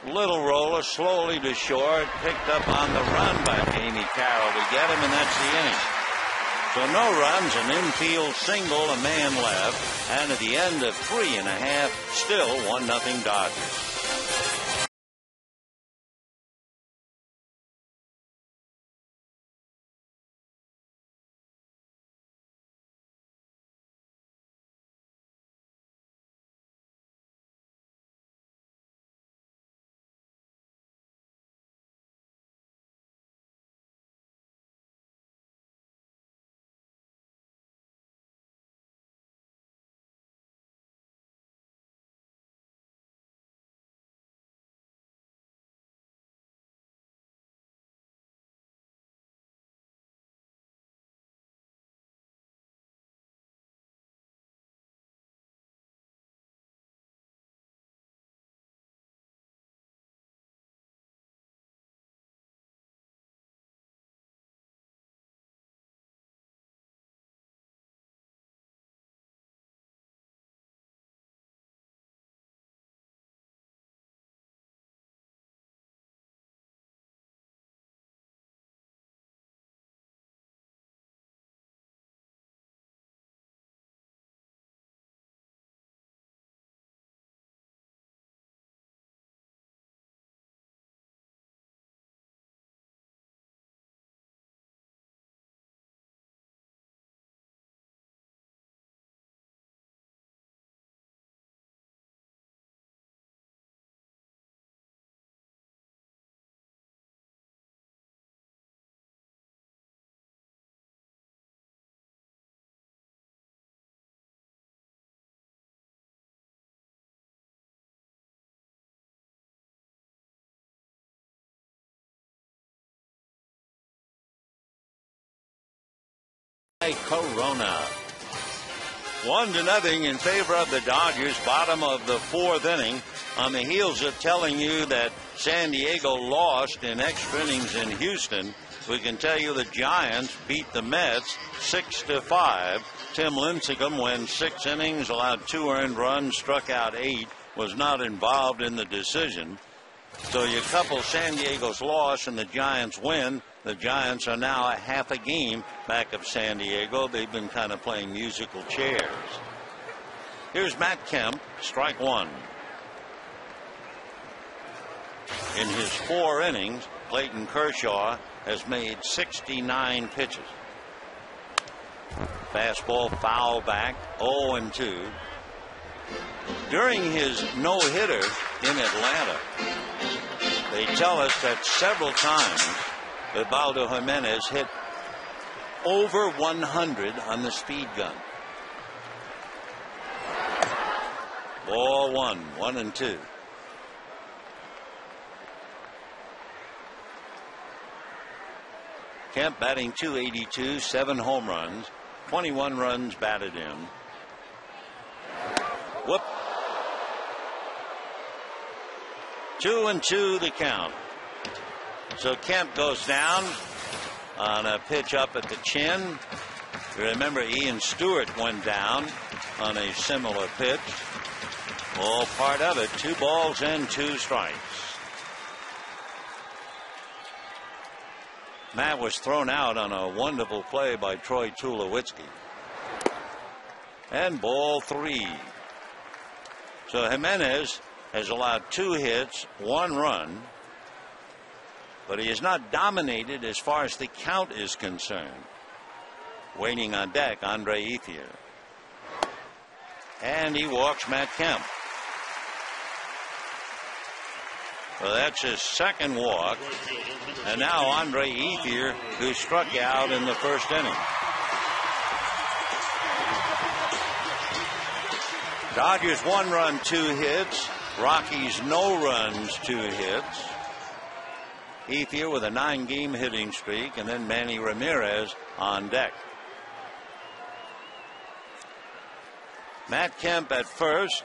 Little roller slowly to short, picked up on the run by Jamie Carroll to get him, and that's the inning. So no runs, an infield single, a man left, and at the end of 3.5, still 1-0 Dodgers. Corona. 1-0 in favor of the Dodgers, bottom of the fourth inning, on the heels of telling you that San Diego lost in extra innings in Houston. We can tell you the Giants beat the Mets 6-5. Tim Lincecum went 6 innings, allowed 2 earned runs, struck out 8, was not involved in the decision. So you couple San Diego's loss and the Giants win. The Giants are now a half a game back of San Diego. They've been kind of playing musical chairs. Here's Matt Kemp, strike 1. In his 4 innings, Clayton Kershaw has made 69 pitches. Fastball foul back, 0-2. During his no-hitter in Atlanta, they tell us that several times Ubaldo Jimenez hit over 100 on the speed gun. Ball 1-2. Kemp batting .282, 7 home runs, 21 runs batted in. Whoop. 2-2 the count. So Kemp goes down on a pitch up at the chin. You remember Ian Stewart went down on a similar pitch. All part of it. 2 balls and 2 strikes. Matt was thrown out on a wonderful play by Troy Tulowitzki. And ball 3. So Jimenez has allowed 2 hits, 1 run, but he is not dominated as far as the count is concerned. Waiting on deck, Andre Ethier. And he walks Matt Kemp. Well, that's his second walk. And now Andre Ethier, who struck out in the first inning. Dodgers 1 run, 2 hits. Rockies no runs, 2 hits. Ethier with a 9-game hitting streak, and then Manny Ramirez on deck. Matt Kemp at first.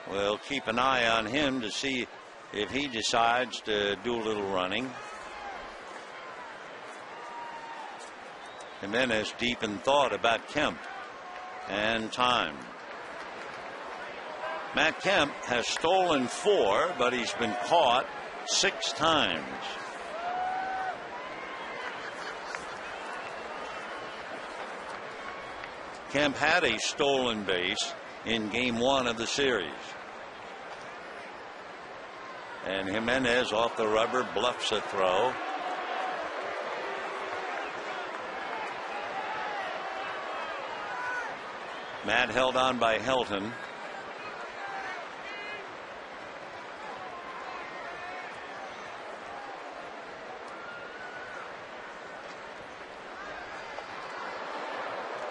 We'll keep an eye on him to see if he decides to do a little running. Jimenez deep in thought about Kemp and time. Matt Kemp has stolen 4, but he's been caught 6 times. Kemp had a stolen base in game 1 of the series. And Jimenez off the rubber bluffs a throw. Matt held on by Helton.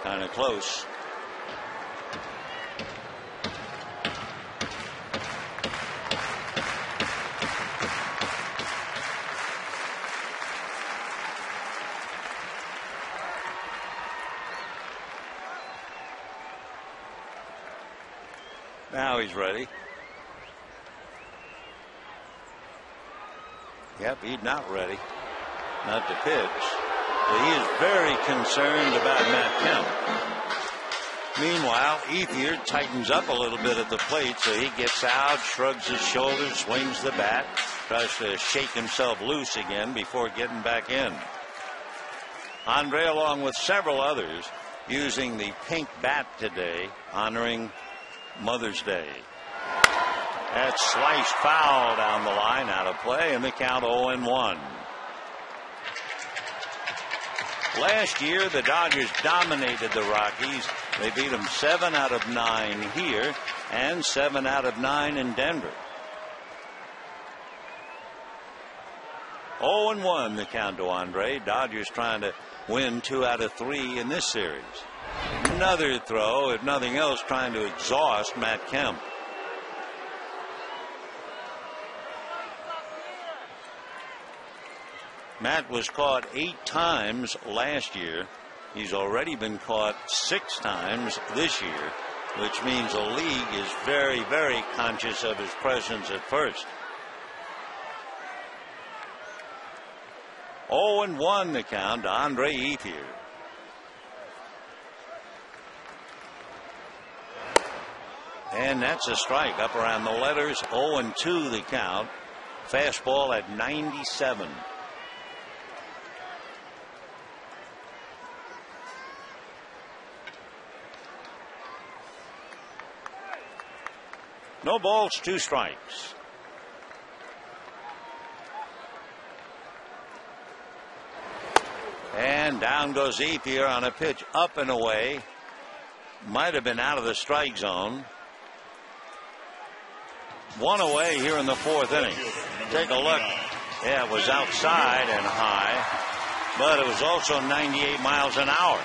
Kind of close. Now he's ready. Yep, he's not ready. Not to pitch. But he is very concerned about Matt Kemp. Meanwhile, Ethier tightens up a little bit at the plate, so he gets out, shrugs his shoulders, swings the bat, tries to shake himself loose again before getting back in. Andre, along with several others, using the pink bat today, honoring Mother's Day. That's sliced foul down the line, out of play, and the count 0-1. Last year, the Dodgers dominated the Rockies. They beat them 7 out of 9 here and 7 out of 9 in Denver. 0-1 the count to Andre. Dodgers trying to win 2 out of 3 in this series. Another throw, if nothing else, trying to exhaust Matt Kemp. Matt was caught 8 times last year He's already been caught 6 times this year, which means the league is very, very conscious of his presence at first. 0-1 the count to Andre Ethier. And that's a strike up around the letters. 0-2 the count. Fastball at 97. No balls, 2 strikes. And down goes Ethier on a pitch up and away. Might have been out of the strike zone. 1 away here in the 4th inning. Take a look. Yeah, it was outside and high, but it was also 98 miles an hour.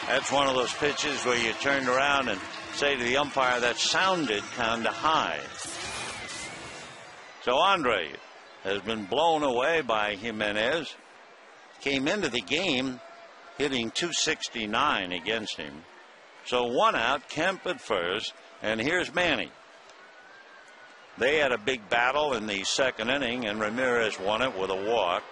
That's one of those pitches where you turned around and say to the umpire that sounded kind of high. So Andre has been blown away by Jimenez. Came into the game hitting .269 against him. So 1 out, Kemp at first, and here's Manny. They had a big battle in the 2nd inning, and Ramirez won it with a walk.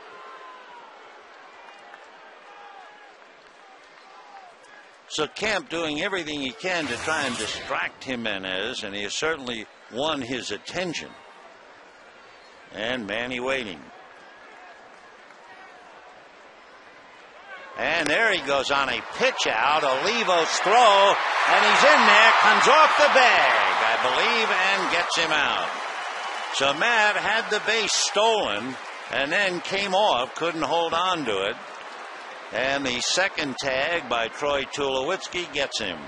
So Kemp doing everything he can to try and distract Jimenez, and he has certainly won his attention. And Manny waiting. And there he goes on a pitch out. Olivo's throw, and he's in there, comes off the bag, I believe, and gets him out. So Matt had the base stolen and then came off, couldn't hold on to it. And the second tag by Troy Tulowitzki gets him.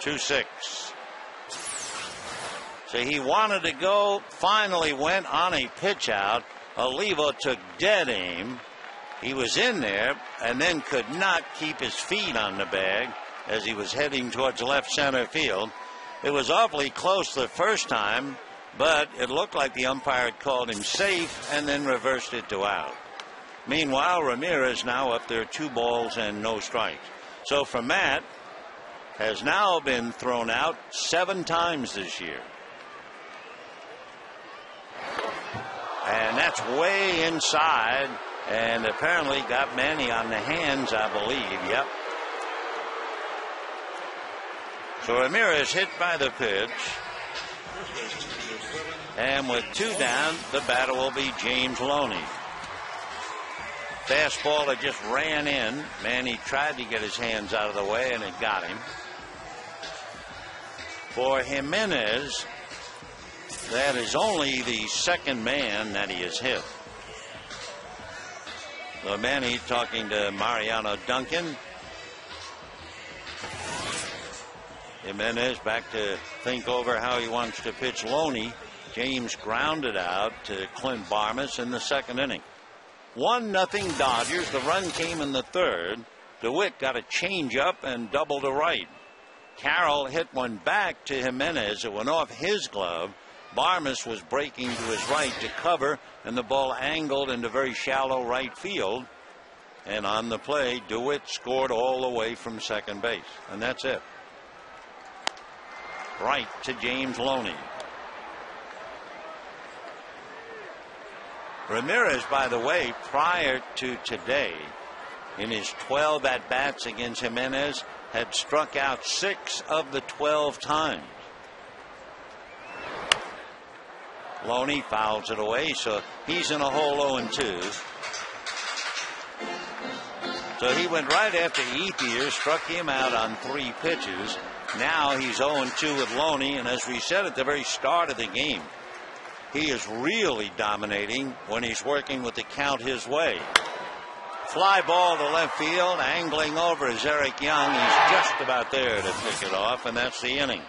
2-6. So he wanted to go, finally went on a pitch out. Olivo took dead aim. He was in there and then could not keep his feet on the bag as he was heading towards left center field. It was awfully close the first time, but it looked like the umpire had called him safe and then reversed it to out. Meanwhile, Ramirez now up there 2 balls and no strikes. So for Matt, has now been thrown out 7 times this year. And that's way inside. And apparently got Manny on the hands, I believe. Yep. So Ramirez hit by the pitch. And with 2 down, the batter will be James Loney. Fastball that just ran in. Manny tried to get his hands out of the way, and it got him. For Jimenez, that is only the 2nd man that he has hit. So Manny talking to Mariano Duncan. Jimenez back to think over how he wants to pitch Loney. James grounded out to Clint Barmas in the 2nd inning. 1-0 Dodgers. The run came in the 3rd. DeWitt got a change up and double to right. Carroll hit one back to Jimenez. It went off his glove. Barmas was breaking to his right to cover, and the ball angled into very shallow right field. And on the play, DeWitt scored all the way from second base. And that's it. Right to James Loney. Ramirez, by the way, prior to today, in his 12 at-bats against Jimenez, had struck out 6 of the 12 times. Loney fouls it away, so he's in a hole 0-2. So he went right after Ethier, struck him out on 3 pitches. Now he's 0-2 with Loney, and as we said at the very start of the game, he is really dominating when he's working with the count his way. Fly ball to left field, angling over is Eric Young. He's just about there to pick it off, and that's the inning.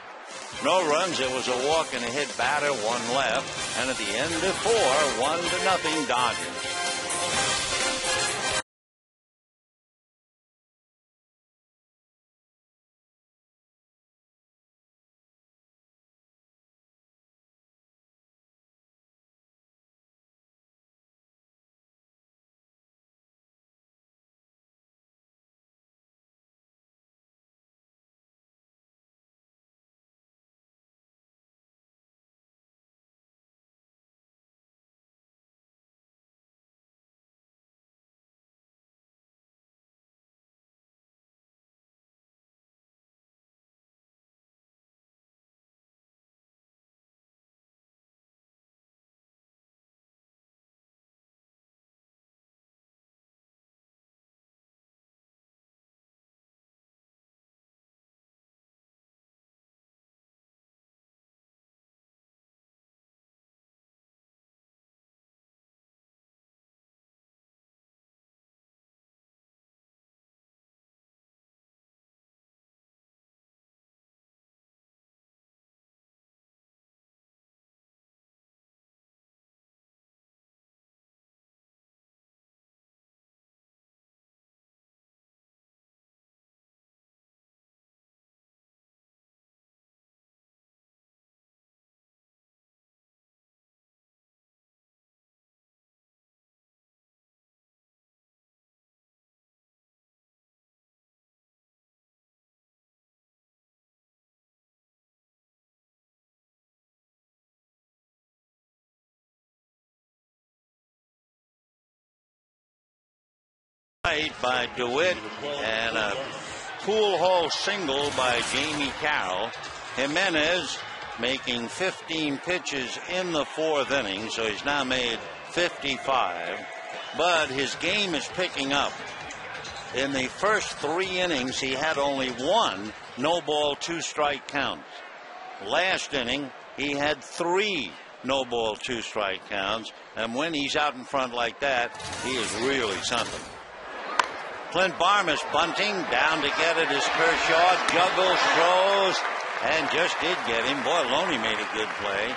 No runs. It was a walk and a hit batter, 1 left, and at the end of 4, 1-0 Dodgers. Right by DeWitt and a pool hole single by Jamie Carroll. Jimenez making 15 pitches in the fourth inning, so he's now made 55. But his game is picking up. In the first 3 innings, he had only 1 no-ball, 2-strike count. Last inning, he had 3 no-ball, 2-strike counts. And when he's out in front like that, he is really something. Clint Barmas bunting, down to get it is Kershaw, juggles, throws, and just did get him. Boy, Loney made a good play.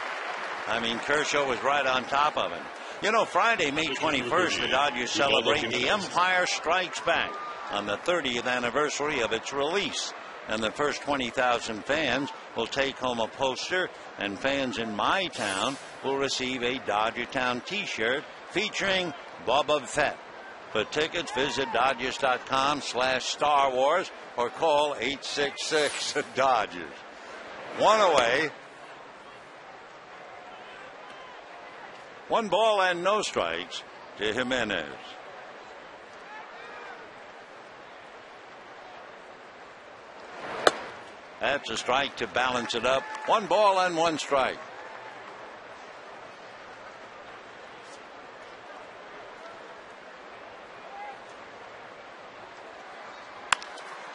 I mean, Kershaw was right on top of him. You know, Friday, May 21st, the Dodgers celebrate The Empire Strikes Back on the 30th anniversary of its release. And the first 20,000 fans will take home a poster, and fans in my town will receive a Dodger Town t-shirt featuring Boba Fett. For tickets, visit Dodgers.com/Star Wars or call 866-DODGERS. 1 away. 1 ball and no strikes to Jimenez. That's a strike to balance it up. 1 ball and 1 strike.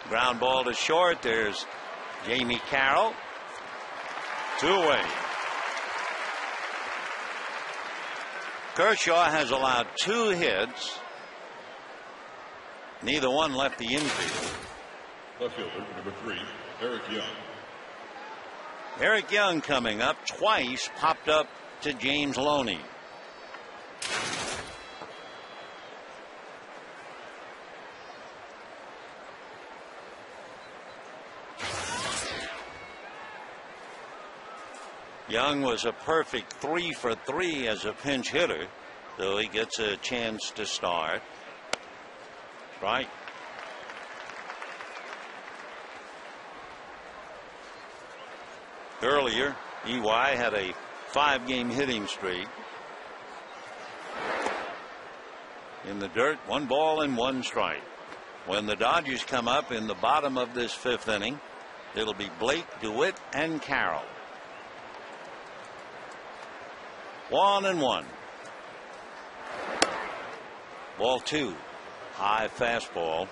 Ground ball to short. There's Jamie Carroll. 2 away. Kershaw has allowed 2 hits. Neither one left the infield. Left fielder, number 3, Eric Young. Eric Young coming up. Twice popped up to James Loney. Young was a perfect 3 for 3 as a pinch hitter, so he gets a chance to start. Right. Earlier, EY had a 5-game hitting streak. In the dirt, 1 ball and 1 strike. When the Dodgers come up in the bottom of this 5th inning, it'll be Blake, DeWitt, and Carroll. 1-1. Ball 2. High fastball.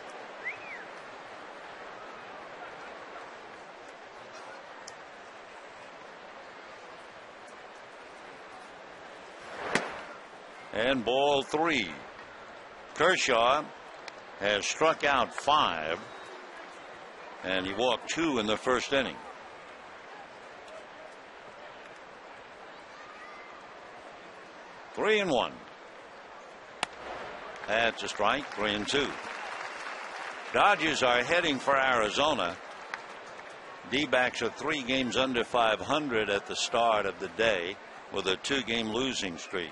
And ball 3. Kershaw has struck out 5, and he walked 2 in the first inning. Three and 1. That's a strike. 3-2. Dodgers are heading for Arizona. D-backs are 3 games under 500 at the start of the day with a 2-game losing streak.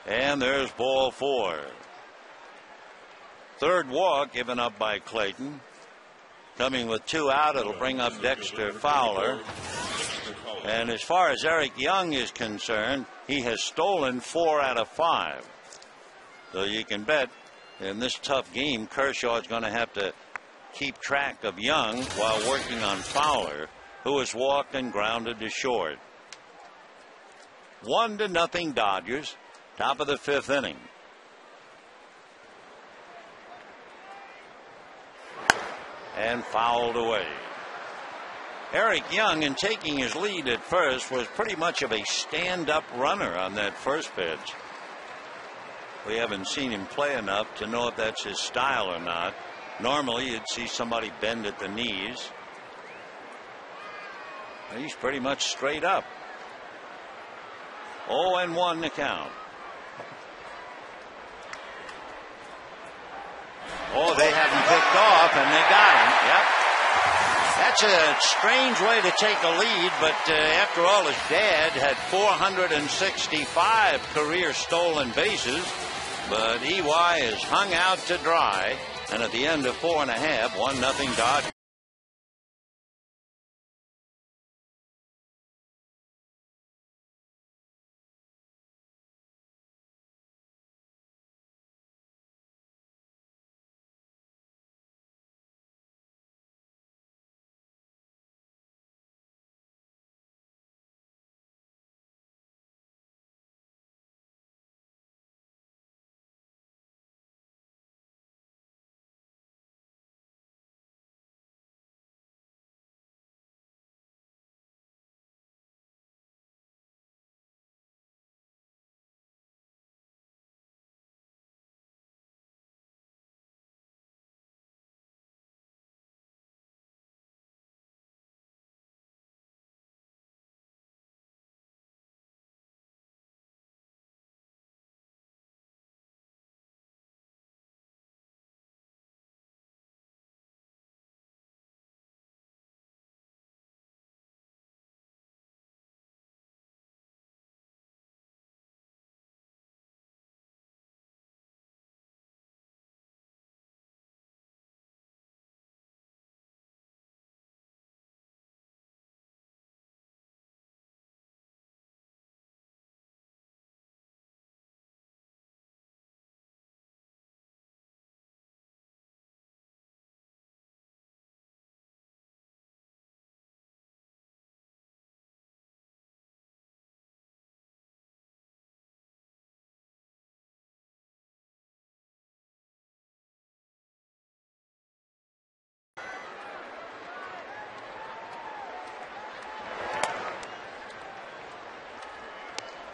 And there's ball 4. Third walk given up by Clayton. Coming with 2 out, it'll bring up Dexter Fowler. And as far as Eric Young is concerned, he has stolen 4 out of 5. So you can bet in this tough game, Kershaw is going to have to keep track of Young while working on Fowler, who has walked and grounded to short. 1-0 Dodgers, top of the 5th inning. And fouled away. Eric Young, in taking his lead at first, was pretty much of a stand-up runner on that first pitch. We haven't seen him play enough to know if that's his style or not. Normally, you'd see somebody bend at the knees. He's pretty much straight up. 0-1 the count. Oh, they haven't picked off, and they got him. Yep. That's a strange way to take a lead, but after all, his dad had 465 career stolen bases, but EY is hung out to dry, and at the end of 4 1/2, 1-0 Dodgers.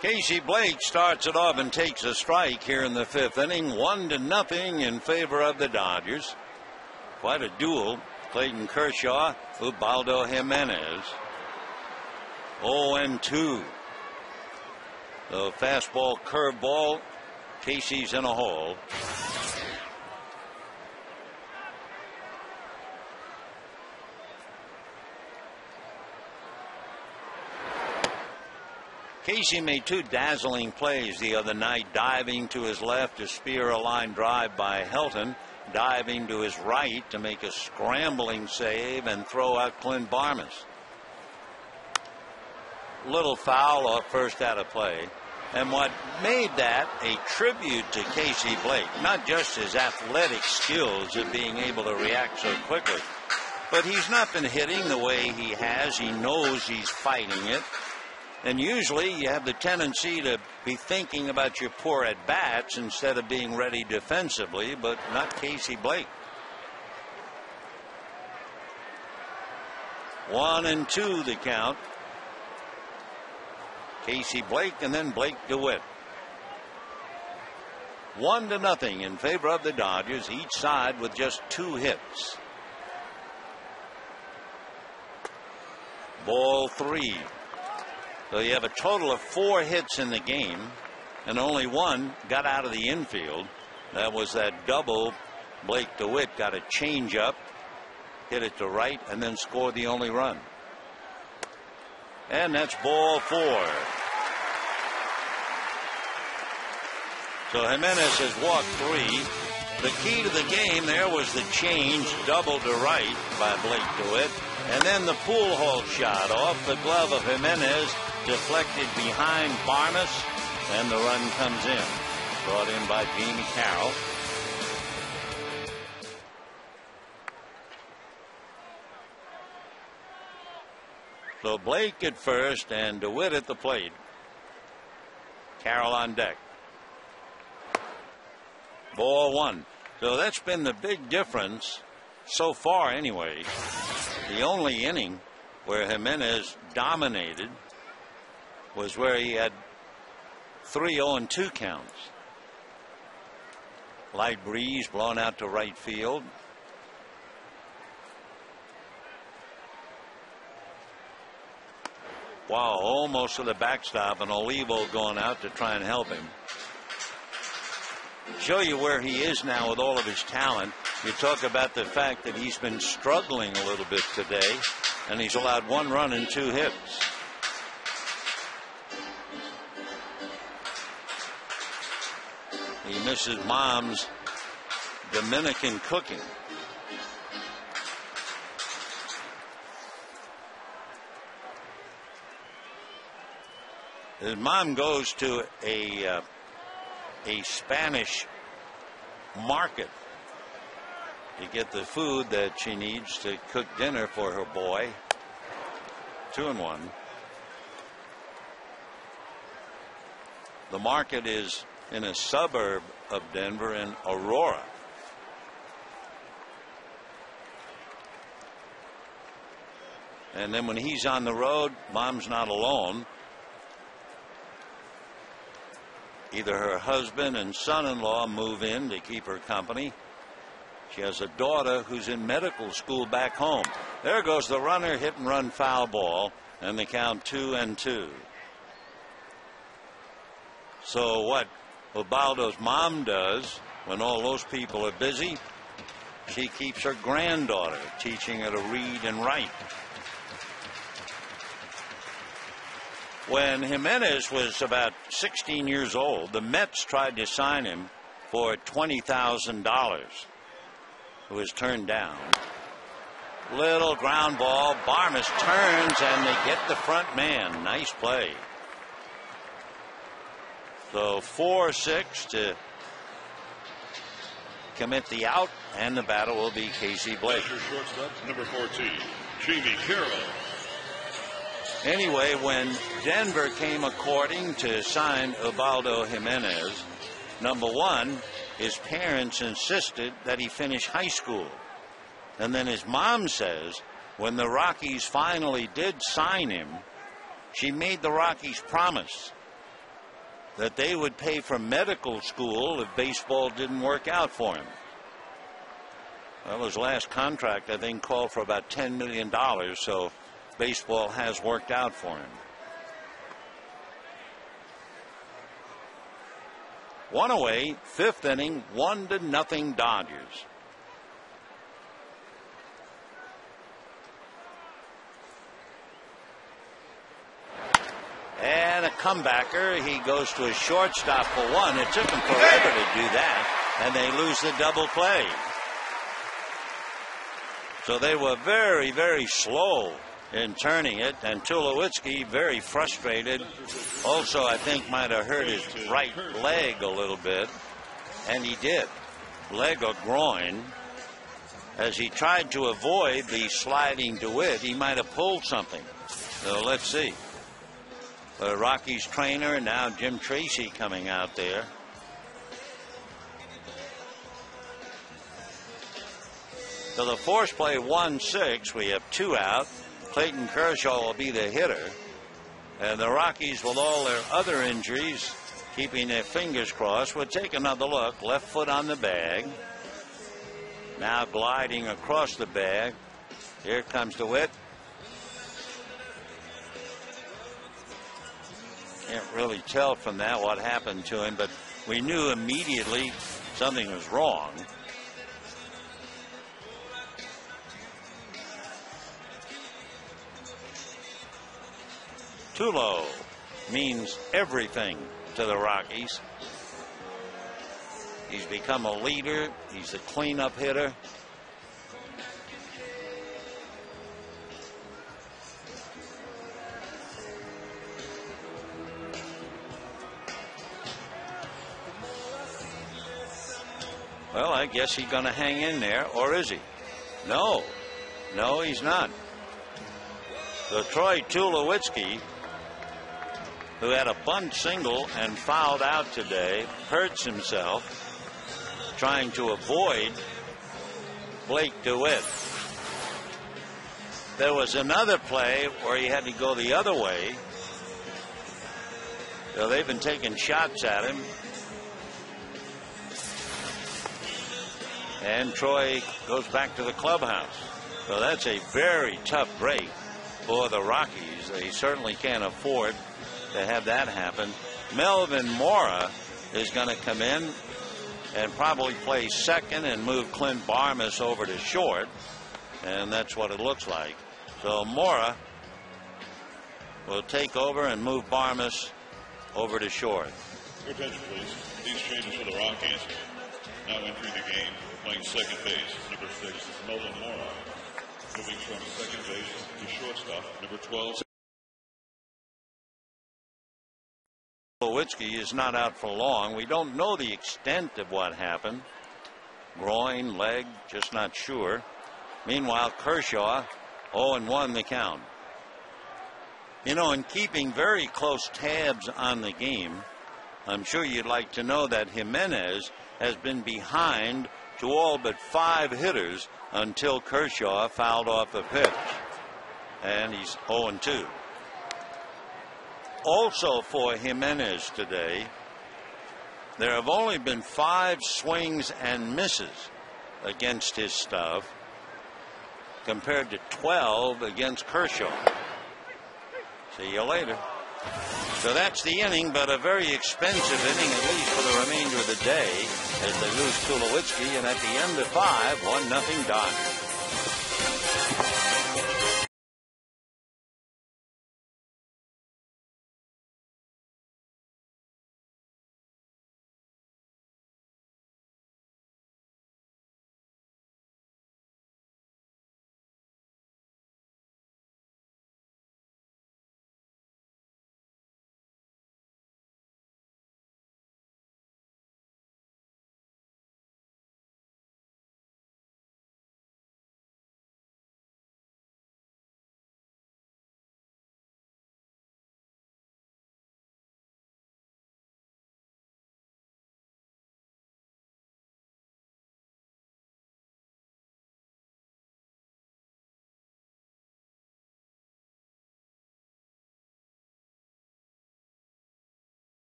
Casey Blake starts it off and takes a strike here in the 5th inning. 1-0 in favor of the Dodgers. Quite a duel. Clayton Kershaw, Ubaldo Jimenez. 0-2. The fastball, curveball. Casey's in a hole. Casey made 2 dazzling plays the other night, diving to his left to spear a line drive by Helton, diving to his right to make a scrambling save and throw out Clint Barmes. Little foul off first out of play. And what made that a tribute to Casey Blake, not just his athletic skills of being able to react so quickly, but he's not been hitting the way he has. He knows he's fighting it. And usually you have the tendency to be thinking about your poor at-bats instead of being ready defensively, but not Casey Blake. 1-2 the count. Casey Blake and then Blake DeWitt. 1-0 in favor of the Dodgers, each side with just 2 hits. Ball 3. So you have a total of 4 hits in the game, and only 1 got out of the infield. That was that double. Blake DeWitt got a changeup, hit it to right, and then scored the only run. And that's ball 4. So Jimenez has walked 3. The key to the game there was the change, double to right by Blake DeWitt. And then the Pujols shot off the glove of Jimenez, deflected behind Barmes, and the run comes in. Brought in by Jamie Carroll. So Blake at first and DeWitt at the plate. Carroll on deck. Ball 1. So that's been the big difference so far anyway. The only inning where Jimenez dominated was where he had 3 0-2 counts. Light breeze blown out to right field. Wow, almost to the backstop, and Olivo going out to try and help him. Show you where he is now with all of his talent. You talk about the fact that he's been struggling a little bit today, and he's allowed 1 run and 2 hits. He misses Mom's Dominican cooking. His mom goes to a Spanish market to get the food that she needs to cook dinner for her boy. 2-1. The market is in a suburb of Denver in Aurora. And then when he's on the road, Mom's not alone. Either her husband and son-in-law move in to keep her company. She has a daughter who's in medical school back home. There goes the runner, hit and run foul ball, and the count 2-2. So what Ubaldo's mom does when all those people are busy, she keeps her granddaughter, teaching her to read and write. When Jimenez was about 16 years old, the Mets tried to sign him for $20,000. It was turned down. Little ground ball. Barmes turns and they get the front man. Nice play. So 4-6 to commit the out, and the battle will be Casey Blake. Your shortstop, number 14, Jamie Carroll. Anyway, when Denver came a courting to sign Ubaldo Jimenez, number one, his parents insisted that he finish high school. And then his mom says when the Rockies finally did sign him, she made the Rockies promise that they would pay for medical school if baseball didn't work out for him. Well, his last contract, I think, called for about $10 million, so baseball has worked out for him. One away, fifth inning, 1-0 Dodgers. And a comebacker. He goes to a shortstop for one. It took him forever to do that, and they lose the double play. So they were very, very slow in turning it, and Tulowitzki very frustrated. Also, I think might have hurt his right leg a little bit, and he did. Leg or groin. As he tried to avoid the sliding DeWitt, he might have pulled something. So let's see. The Rockies trainer, now Jim Tracy coming out there. So the force play 1-6. We have 2 out. Clayton Kershaw will be the hitter. And the Rockies, with all their other injuries, keeping their fingers crossed, will take another look. Left foot on the bag. Now gliding across the bag. Here comes DeWitt. Can't really tell from that what happened to him, but we knew immediately something was wrong. Tulo means everything to the Rockies. He's become a leader. He's a cleanup hitter. Well, I guess he's going to hang in there, or is he? No, he's not. So Troy Tulowitzki, who had a bunt single and fouled out today, hurts himself trying to avoid Blake DeWitt. There was another play where he had to go the other way. So they've been taking shots at him. And Troy goes back to the clubhouse. So that's a very tough break for the Rockies. They certainly can't afford to have that happen. Melvin Mora is going to come in and probably play second and move Clint Barmas over to short. And that's what it looks like. So Mora will take over and move Barmas over to short. Your attention, please. These changes for the Rockies. Now entering the game, playing second base, number 6, Melvin Mora. Moving from second base to shortstop, number 12. Tulowitzki is not out for long. We don't know the extent of what happened. Groin, leg, just not sure. Meanwhile, Kershaw, 0-1 the count. You know, in keeping very close tabs on the game, I'm sure you'd like to know that Jimenez has been behind to all but 5 hitters until Kershaw fouled off a pitch. And he's 0-2. Also for Jimenez today, there have only been 5 swings and misses against his stuff compared to 12 against Kershaw. See you later. So that's the inning, but a very expensive inning, at least for the remainder of the day, as they lose Tulowitzki, and at the end of 5, 1-0 Dodgers.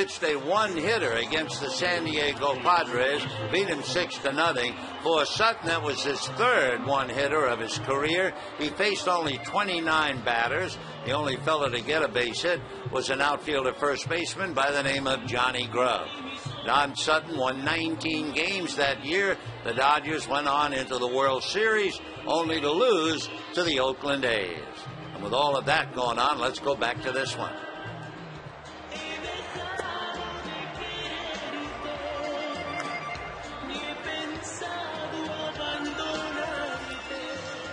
pitched a one-hitter against the San Diego Padres, beat him 6-0. For Sutton, that was his third one-hitter of his career. He faced only 29 batters. The only fellow to get a base hit was an outfielder first baseman by the name of Johnny Grubb. Don Sutton won 19 games that year. The Dodgers went on into the World Series, only to lose to the Oakland A's. And with all of that going on, let's go back to this one.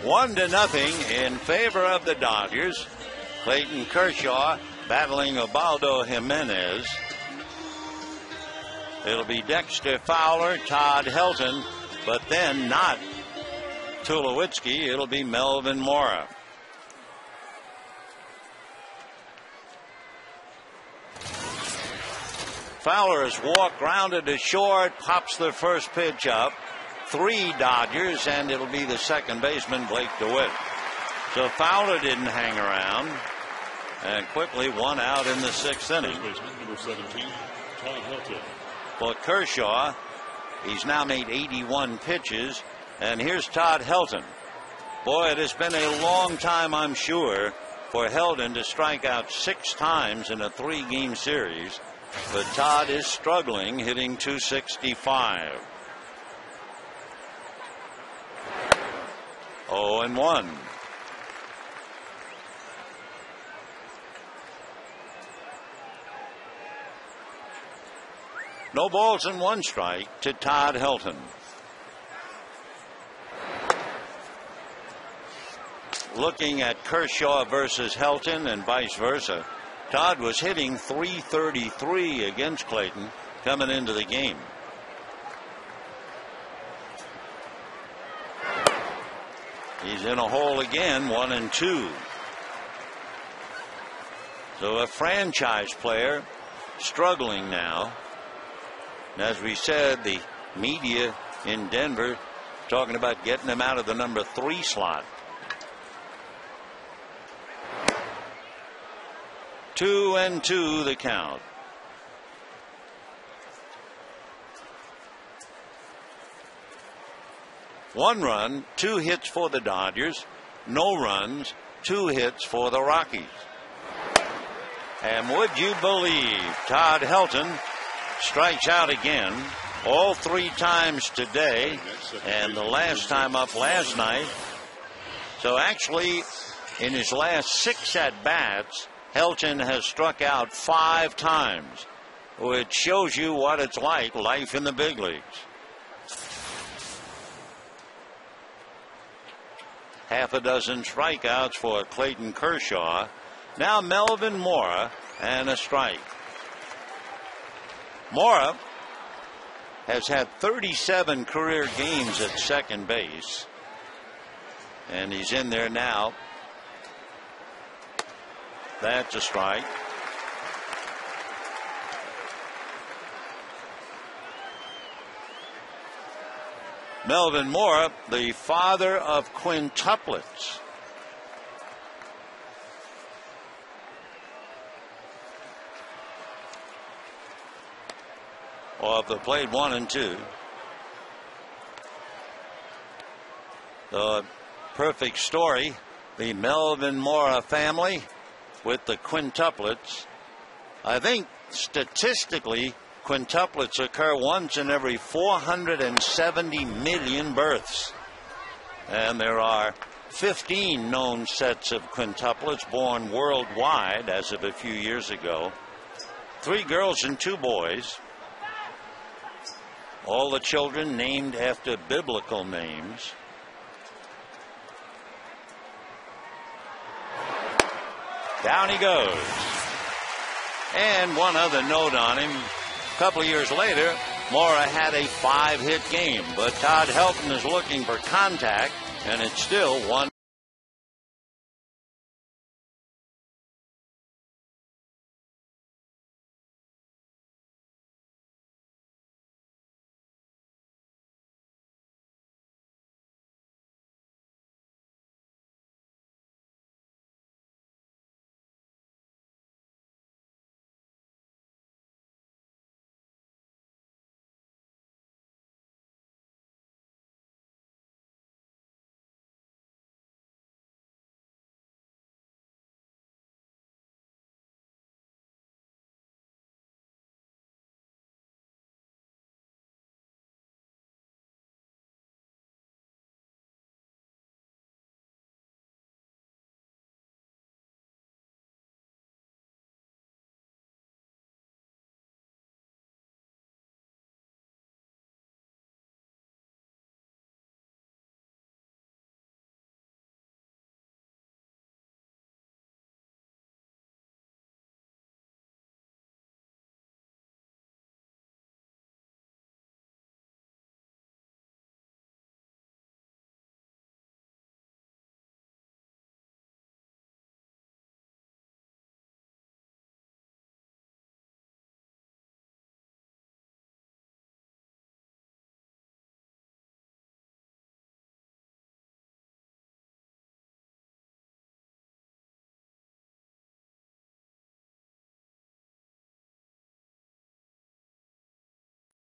1-0 in favor of the Dodgers. Clayton Kershaw battling Ubaldo Jimenez. It'll be Dexter Fowler, Todd Helton, but then not Tulowitzki. It'll be Melvin Mora. Fowler has walked, grounded to short, pops the first pitch up. 3 Dodgers, and it'll be the second baseman, Blake DeWitt. So Fowler didn't hang around, and quickly 1 out in the 6th inning. Number 17, Todd Helton. For Kershaw, he's now made 81 pitches, and here's Todd Helton. Boy, it has been a long time, I'm sure, for Helton to strike out 6 times in a 3-game series, but Todd is struggling, hitting .265. 0-1. No balls and 1 strike to Todd Helton. Looking at Kershaw versus Helton and vice versa, Todd was hitting .333 against Clayton coming into the game. He's in a hole again, 1-2. So a franchise player struggling now. And as we said, the media in Denver talking about getting him out of the number 3 slot. 2-2 the count. One run, 2 hits for the Dodgers, no runs, 2 hits for the Rockies. And would you believe Todd Helton strikes out again, all 3 times today, and the last time up last night. So actually, in his last 6 at-bats, Helton has struck out 5 times, which shows you what it's like, life in the big leagues. Half a dozen strikeouts for Clayton Kershaw. Now Melvin Mora, and a strike. Mora has had 37 career games at second base, and he's in there now. That's a strike. Melvin Mora, the father of quintuplets. Off the plate, 1-2. The perfect story, the Melvin Mora family with the quintuplets. I think statistically, quintuplets occur once in every 470 million births. And there are 15 known sets of quintuplets born worldwide as of a few years ago. 3 girls and 2 boys. All the children named after biblical names. Down he goes. And one other note on him. A couple of years later, Mora had a 5-hit game, but Todd Helton is looking for contact, and it's still 1.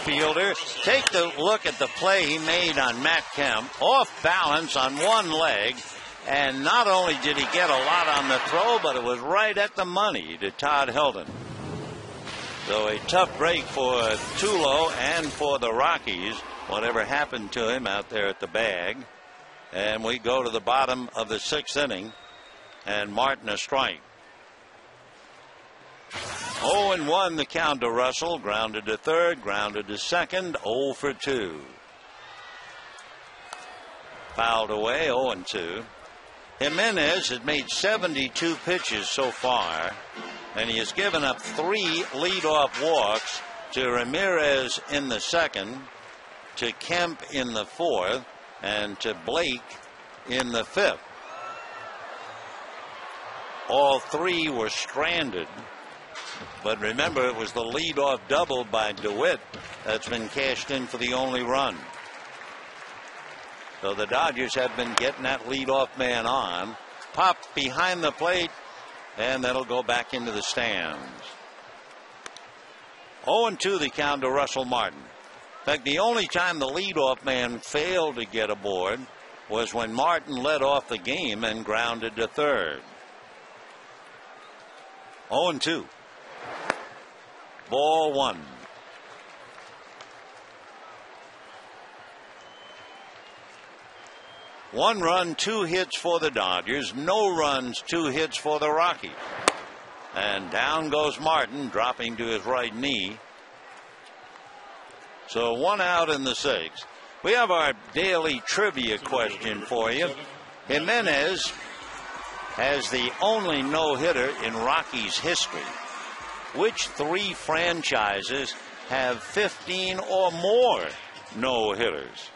outfielder. Take a look at the play he made on Matt Kemp. Off balance on one leg. And not only did he get a lot on the throw, but it was right at the money to Todd Helton. So a tough break for Tulo and for the Rockies. Whatever happened to him out there at the bag. And we go to the bottom of the 6th inning. And Martin a strike. 0-1 the count to Russell. Grounded to third, grounded to second. 0 for 2. Fouled away, 0-2. Jimenez has made 72 pitches so far, and he has given up 3 leadoff walks to Ramirez in the 2nd, to Kemp in the 4th, and to Blake in the 5th. All 3 were stranded, but remember, it was the leadoff double by DeWitt that's been cashed in for the only run. So the Dodgers have been getting that leadoff man on. Pop behind the plate, and that'll go back into the stands. 0-2 the count to Russell Martin. In fact, the only time the leadoff man failed to get aboard was when Martin led off the game and grounded to third. 0-2. Ball 1. One run, 2 hits for the Dodgers. No runs, 2 hits for the Rockies. And down goes Martin, dropping to his right knee. So 1 out in the 6th. We have our daily trivia question for you. Jimenez has the only no-hitter in Rockies history. Which 3 franchises have 15 or more no-hitters?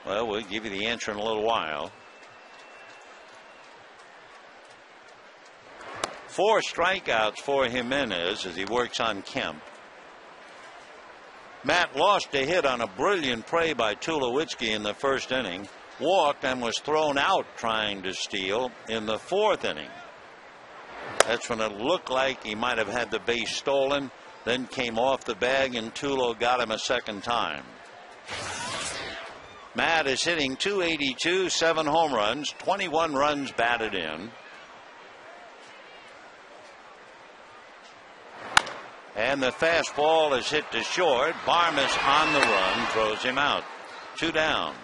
Well, we'll give you the answer in a little while. 4 strikeouts for Jimenez as he works on Kemp. Matt lost a hit on a brilliant play by Tulowitzki in the 1st inning. Walked and was thrown out trying to steal in the 4th inning. That's when it looked like he might have had the base stolen. Then came off the bag and Tulo got him a 2nd time. Matt is hitting .282, 7 home runs, 21 runs batted in. And the fastball is hit to short. Barmes on the run, throws him out. 2 down.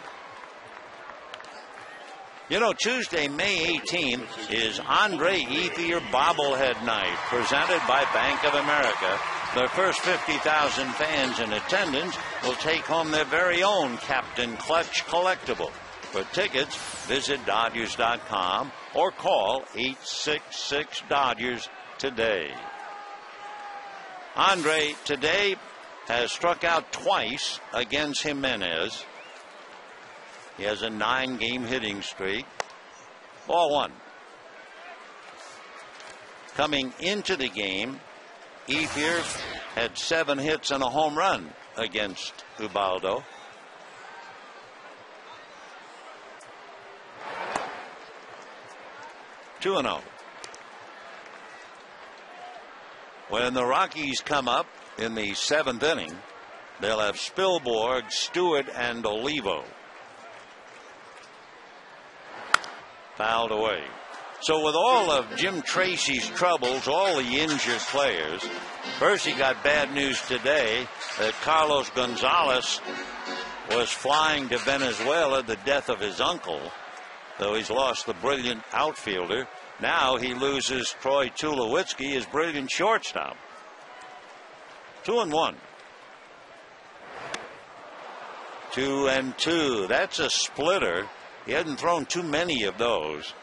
You know, Tuesday, May 18th is Andre Ethier Bobblehead Night, presented by Bank of America. The first 50,000 fans in attendance will take home their very own Captain Clutch collectible. For tickets, visit Dodgers.com or call 866-DODGERS today. Andre today has struck out twice against Jimenez. He has a 9-game hitting streak. Ball 1. Coming into the game, Ethier had 7 hits and a home run against Ubaldo. Two 2-0. When the Rockies come up in the 7th inning, they'll have Spilborg, Stewart, and Olivo. Fouled away. So with all of Jim Tracy's troubles, all the injured players, first he got bad news today that Carlos Gonzalez was flying to Venezuela, the death of his uncle, though he's lost the brilliant outfielder. Now he loses Troy Tulowitzki, his brilliant shortstop. 2-1. 2-2. That's a splitter. He hasn't thrown too many of those.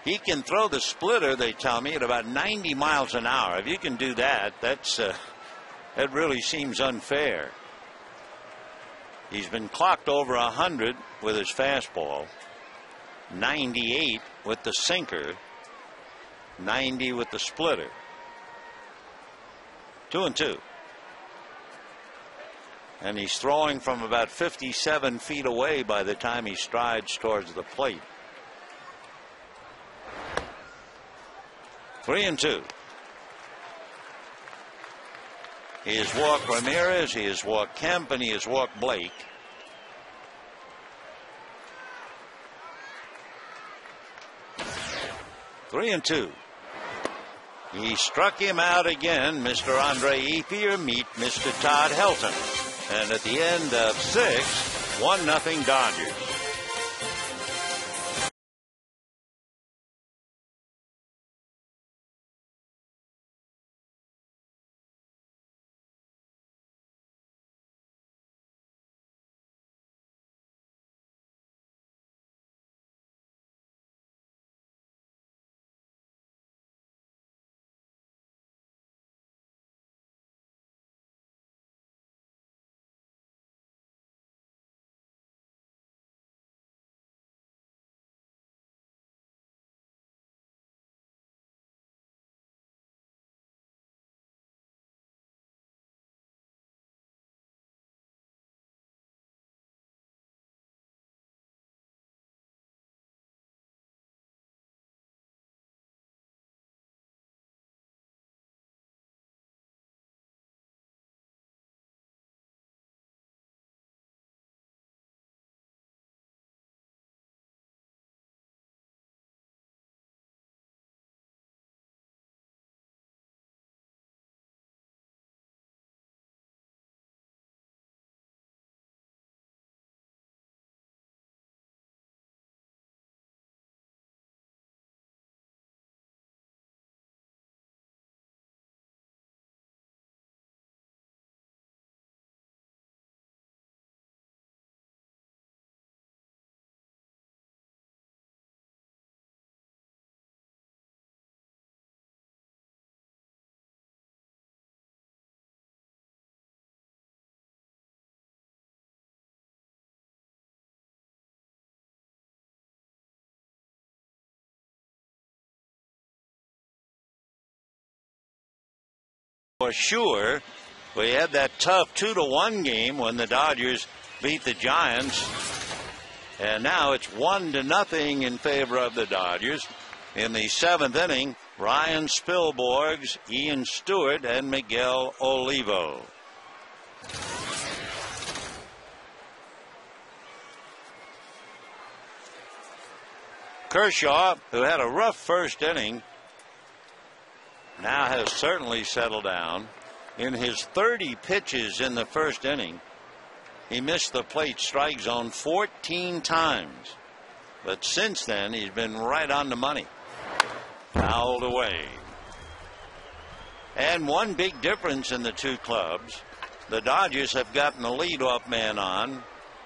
He can throw the splitter, they tell me, at about 90 miles an hour. If you can do that, that really seems unfair. He's been clocked over 100 with his fastball, 98 with the sinker, 90 with the splitter. 2-2. And he's throwing from about 57 feet away by the time he strides towards the plate. 3-2. He has walked Ramirez, he has walked Kemp, and he has walked Blake. Three and two. He struck him out again, Mr. Andre Ethier, meet Mr. Todd Helton. And at the end of 6, 1-0 Dodgers. For sure, we had that tough 2-1 game when the Dodgers beat the Giants. And now it's 1-0 in favor of the Dodgers. In the 7th inning, Ryan Spilborghs, Ian Stewart, and Miguel Olivo. Kershaw, who had a rough first inning, now has certainly settled down. In his 30 pitches in the first inning, he missed the plate strike zone 14 times. But since then, he's been right on the money. Fouled away. And one big difference in the two clubs, the Dodgers have gotten the leadoff man on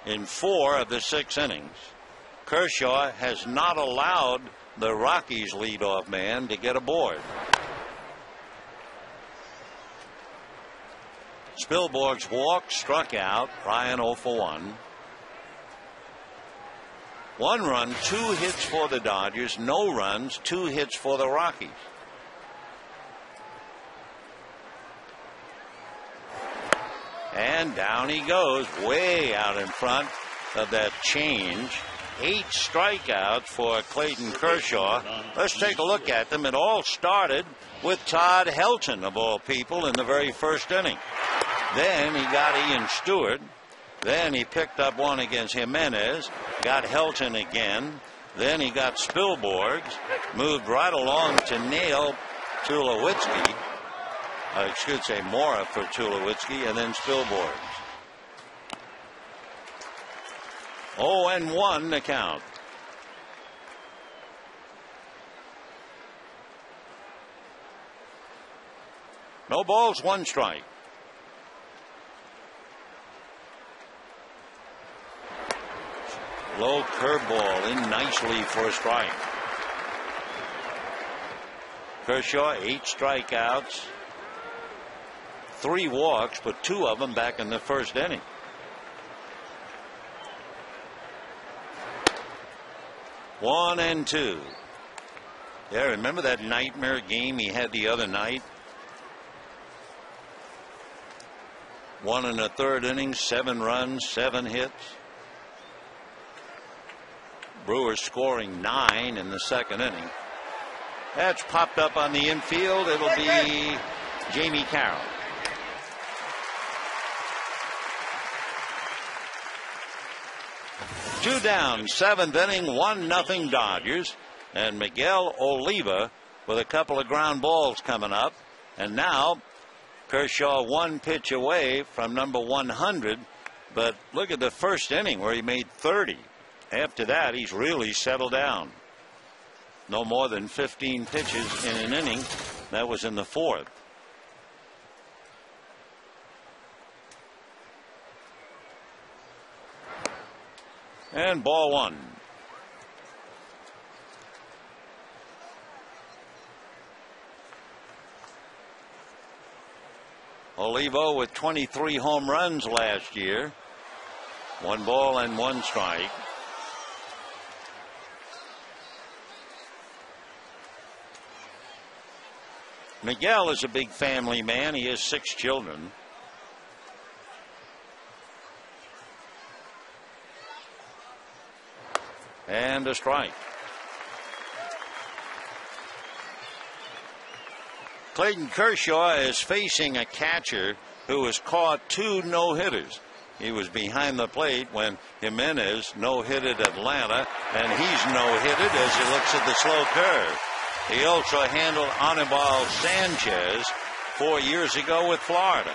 in 4 of the 6 innings. Kershaw has not allowed the Rockies leadoff man to get aboard. Spilborghs walked, struck out. Ryan 0 for 1. 1 run, 2 hits for the Dodgers. No runs, 2 hits for the Rockies. And down he goes, way out in front of that change. 8 strikeouts for Clayton Kershaw. Let's take a look at them. It all started with Todd Helton, of all people, in the very first inning. Then he got Ian Stewart. Then he picked up one against Jimenez. Got Helton again. Then he got Spilborghs. Moved right along to nail Tulowitzki. I should say Mora for Tulowitzki, and then Spilborghs. 0-1 the count. No balls, 1 strike. Low curveball in nicely for a strike. Kershaw, 8 strikeouts, 3 walks, but 2 of them back in the first inning. One and 2. Yeah, remember that nightmare game he had the other night? 1 1/3 innings, 7 runs, 7 hits. Brewers scoring 9 in the second inning. That's popped up on the infield. It'll be Jamie Carroll. 2 down, 7th inning, 1-0 Dodgers. And Miguel Oliva with a couple of ground balls coming up. And now Kershaw 1 pitch away from number 100. But look at the first inning where he made 30. After that, he's really settled down. No more than 15 pitches in an inning. That was in the 4th. And ball 1. Olivo with 23 home runs last year. 1 ball and 1 strike. Miguel is a big family man. He has 6 children. And a strike. Clayton Kershaw is facing a catcher who has caught 2 no-hitters. He was behind the plate when Jimenez no-hitted Atlanta, and he's no-hitted as he looks at the slow curve. He also handled Anibal Sanchez 4 years ago with Florida.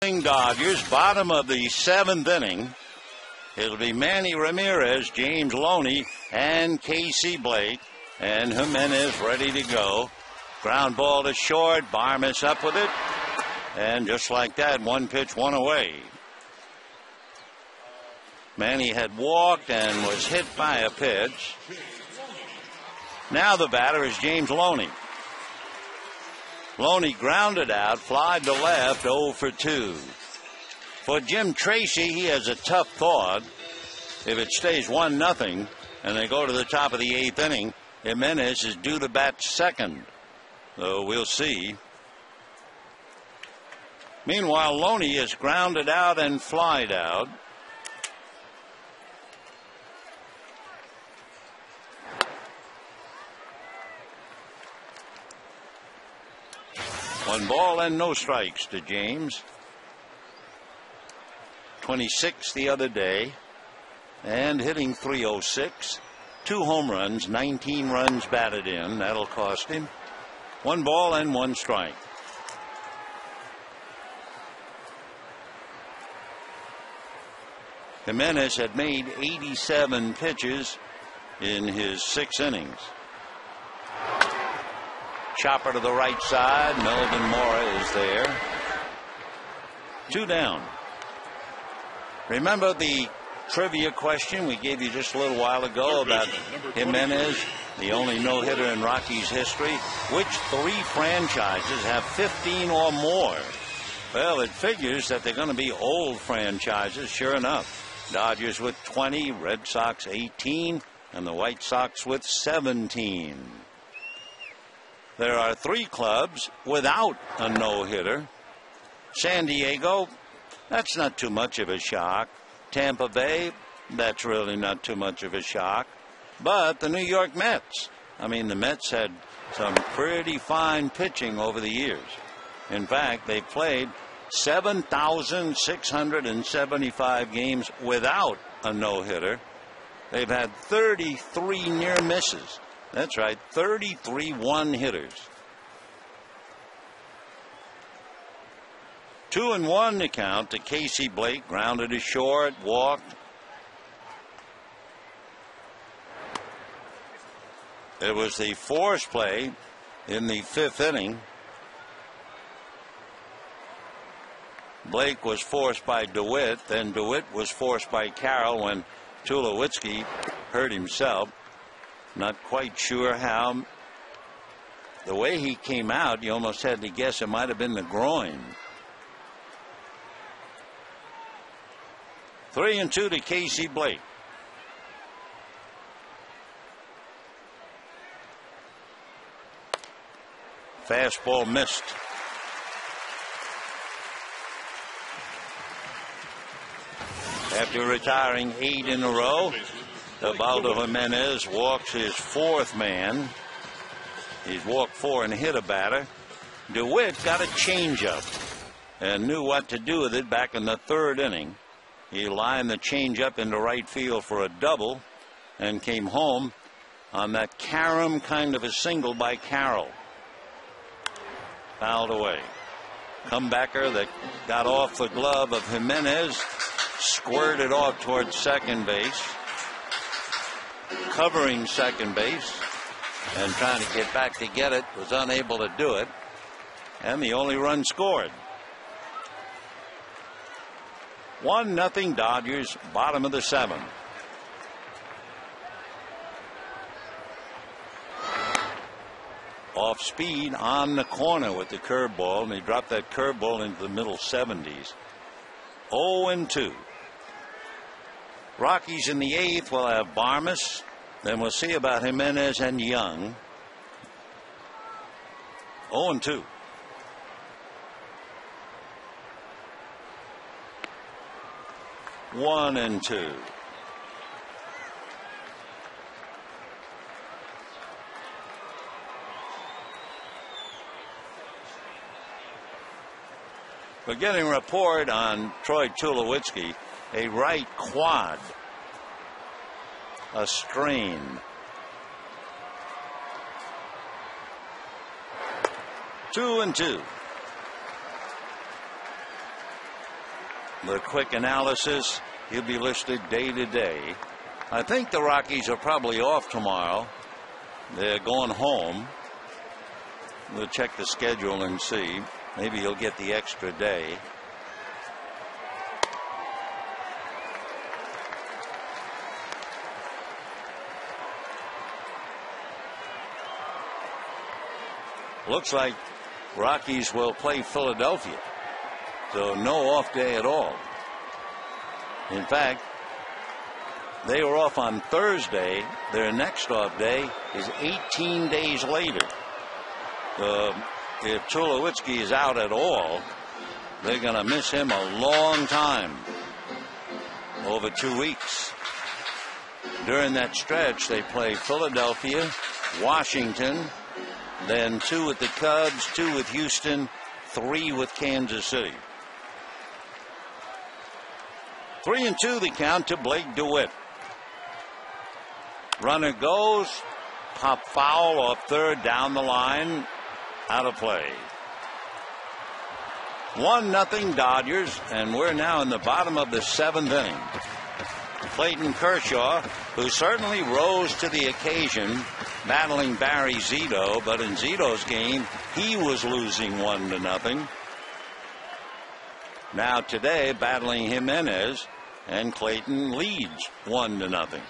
Dodgers, bottom of the 7th inning. It'll be Manny Ramirez, James Loney, and Casey Blake. And Jimenez ready to go. Ground ball to short. Barmes up with it. And just like that, 1 pitch, 1 away. Manny had walked and was hit by a pitch. Now the batter is James Loney. Loney grounded out, fly to left, 0 for 2. For Jim Tracy, he has a tough thought. If it stays 1-0 and they go to the top of the 8th inning, Jimenez is due to bat second. So we'll see. Meanwhile, Loney is grounded out and flied out. One ball and no strikes to James. 26 the other day and hitting .306. 2 home runs, 19 runs batted in. That'll cost him. 1 ball and 1 strike. Jimenez had made 87 pitches in his 6 innings. Chopper to the right side. Melvin Mora is there. 2 down. Remember the trivia question we gave you just a little while ago about Jimenez, the only no-hitter in Rockies history? Which 3 franchises have 15 or more? Well, it figures that they're going to be old franchises, sure enough. Dodgers with 20, Red Sox 18, and the White Sox with 17. There are 3 clubs without a no-hitter. San Diego, that's not too much of a shock. Tampa Bay, that's really not too much of a shock. But the New York Mets, I mean, the Mets had some pretty fine pitching over the years. In fact, they played 7,675 games without a no-hitter. They've had 33 near misses. That's right, 33 one-hitters. 2-1 to count to Casey Blake. Grounded to short, walked. It was the force play in the 5th inning. Blake was forced by DeWitt, then DeWitt was forced by Carroll when Tulowitzki hurt himself. Not quite sure how. The way he came out, you almost had to guess it might have been the groin. 3-2 to Casey Blake. Fastball missed. After retiring 8 in a row, Ubaldo Jimenez walks his 4th man. He's walked 4 and hit a batter. DeWitt got a changeup and knew what to do with it back in the 3rd inning. He lined the changeup into right field for a double and came home on that carom kind of a single by Carroll. Fouled away. Comebacker that got off the glove of Jimenez, squirted off towards second base, covering second base and trying to get back to get it, was unable to do it, and the only run scored. 1-0 Dodgers, bottom of the 7th. Off speed on the corner with the curveball, and he dropped that curveball into the middle 70s. 0-2. Rockies in the 8th will have Barmes. Then we'll see about Jimenez and Young. 0-2. One and 2. We're getting a report on Troy Tulowitzki, a right quad, a strain. 2-2. the quick analysis. He'll be listed day to day. I think the Rockies are probably off tomorrow. They're going home. We'll check the schedule and see. Maybe he'll get the extra day. Looks like Rockies will play Philadelphia. So no off day at all. In fact, they were off on Thursday. Their next off day is 18 days later. If Tulowitzki is out at all, they're going to miss him a long time. Over 2 weeks. During that stretch, they play Philadelphia, Washington, then 2 with the Cubs, 2 with Houston, 3 with Kansas City. 3-2 the count to Blake DeWitt. Runner goes, pop foul off third, down the line, out of play. 1-0 Dodgers, and we're now in the bottom of the 7th inning. Clayton Kershaw, who certainly rose to the occasion, battling Barry Zito, but in Zito's game, he was losing 1-0. Now today, battling Jimenez, and Clayton leads 1-0.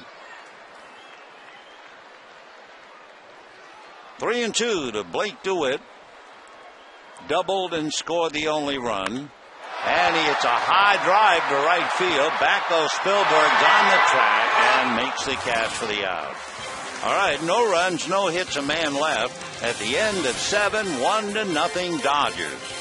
3-2 to Blake DeWitt. Doubled and scored the only run. And he hits a high drive to right field. Back goes Spielberg's on the track and makes the catch for the out. All right, no runs, no hits, a man left. At the end of 7, 1-0 Dodgers.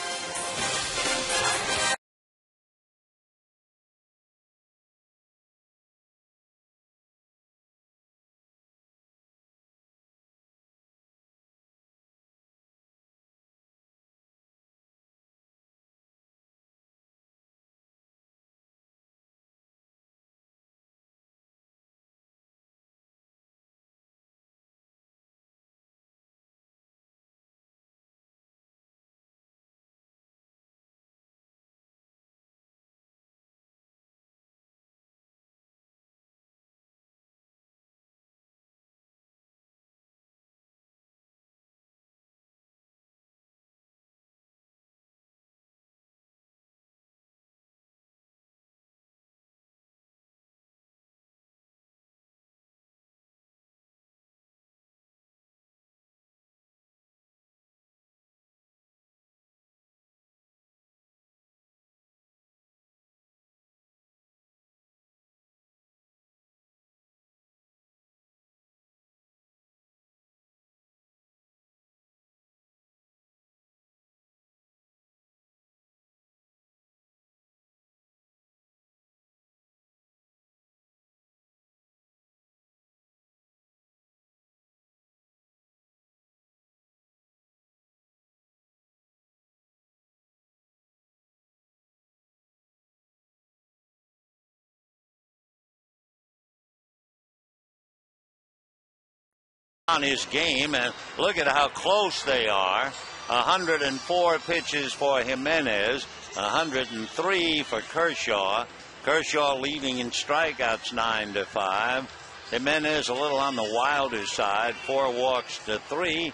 On his game, and look at how close they are. 104 pitches for Jimenez, 103 for Kershaw. Kershaw leading in strikeouts 9-5. Jimenez a little on the wilder side, 4 walks to 3.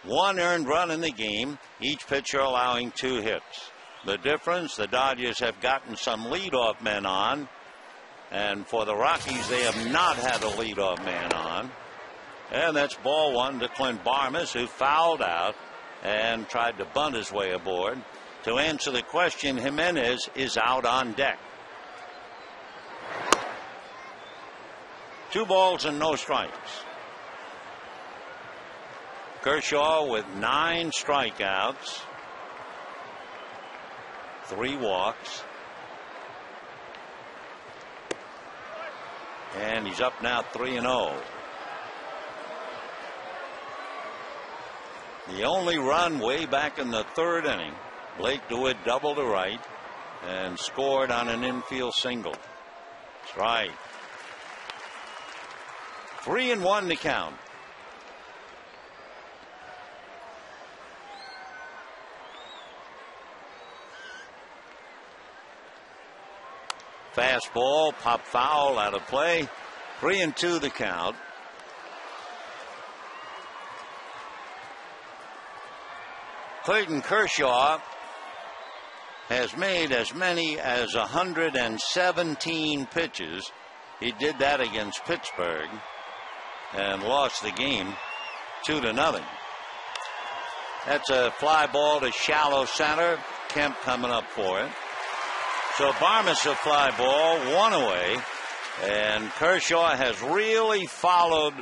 1 earned run in the game, each pitcher allowing 2 hits. The difference, the Dodgers have gotten some leadoff men on, and for the Rockies, they have not had a leadoff man on. And that's ball 1 to Clint Barmes, who fouled out and tried to bunt his way aboard. To answer the question, Jimenez is out on deck. 2 balls and no strikes. Kershaw with 9 strikeouts, 3 walks. And he's up now 3-0. The only run way back in the 3rd inning. Blake DeWitt doubled to right and scored on an infield single. That's right. 3-1 to count. Fastball, pop foul, out of play. 3-2 the count. Clayton Kershaw has made as many as 117 pitches. He did that against Pittsburgh and lost the game 2-0. That's a fly ball to shallow center. Kemp coming up for it. So Barmes a fly ball, 1 away, and Kershaw has really followed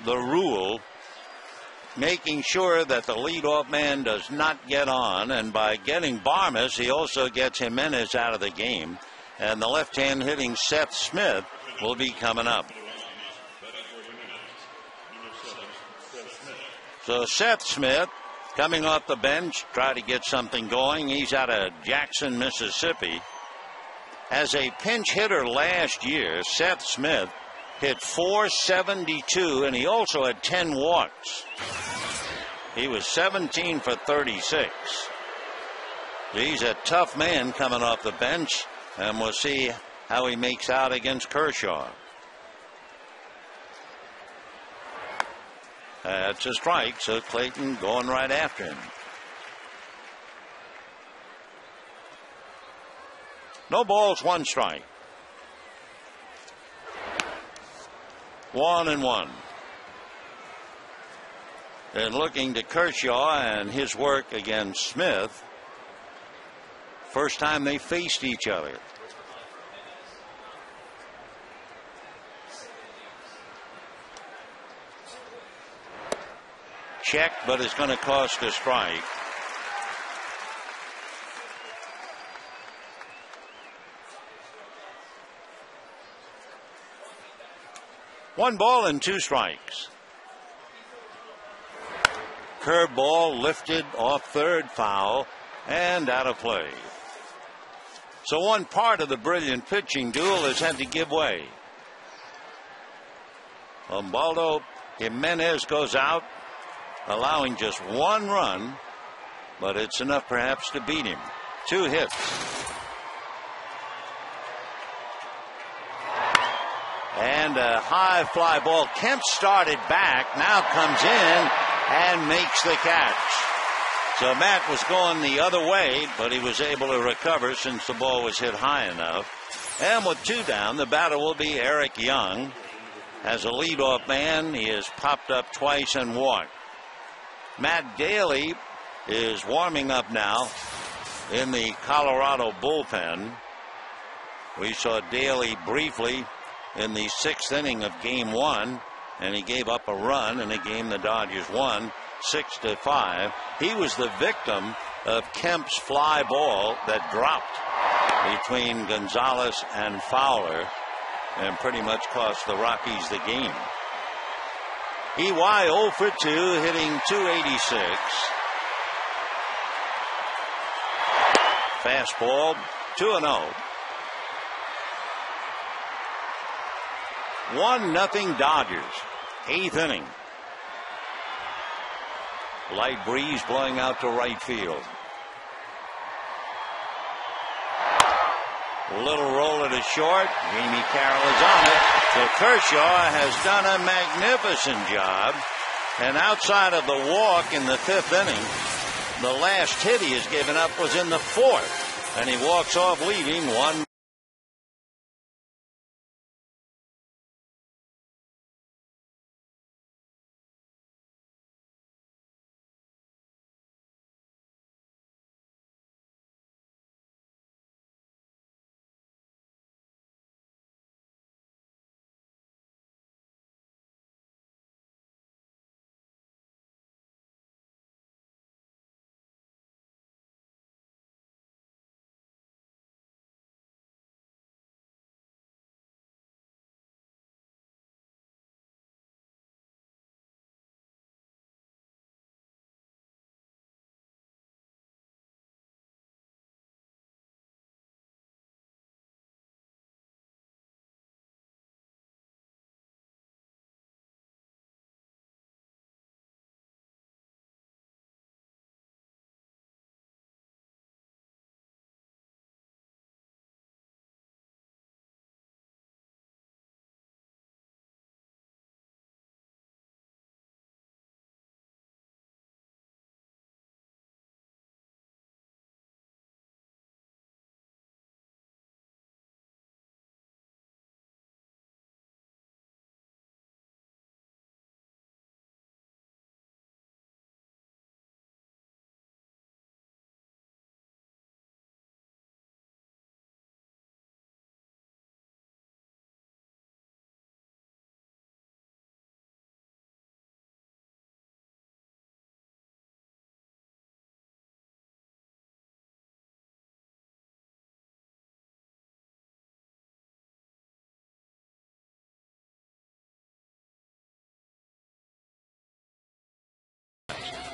the rule, making sure that the leadoff man does not get on, and by getting Barmes, he also gets Jimenez out of the game, and the left-hand hitting Seth Smith will be coming up. So Seth Smith coming off the bench, try to get something going. He's out of Jackson, Mississippi. As a pinch hitter last year, Seth Smith hit .472, and he also had 10 walks. He was 17 for 36. He's a tough man coming off the bench, and we'll see how he makes out against Kershaw. That's a strike, so Clayton going right after him. No balls, 1 strike. 1-1. And looking to Kershaw and his work against Smith. First time they faced each other. Check, but it's going to cost a strike. One ball and 2 strikes. Curveball lifted off third, foul, and out of play. So one part of the brilliant pitching duel has had to give way. Ubaldo Jimenez goes out, allowing just 1 run, but it's enough perhaps to beat him. 2 hits. And a high fly ball. Kemp started back, now comes in and makes the catch. So Matt was going the other way, but he was able to recover since the ball was hit high enough. And with 2 down, the batter will be Eric Young. As a leadoff man, he has popped up twice and walked. Matt Daly is warming up now in the Colorado bullpen. We saw Daly briefly in the 6th inning of game 1, and he gave up a run in a game the Dodgers won 6-5. He was the victim of Kemp's fly ball that dropped between Gonzalez and Fowler and pretty much cost the Rockies the game. EY 0 for 2, hitting .286. Fastball, 2-0. 1-0 Dodgers. 8th inning. Light breeze blowing out to right field. Little roller to short. Jamie Carroll is on it. So Kershaw has done a magnificent job. And outside of the walk in the 5th inning, the last hit he has given up was in the 4th. And he walks off leaving 1.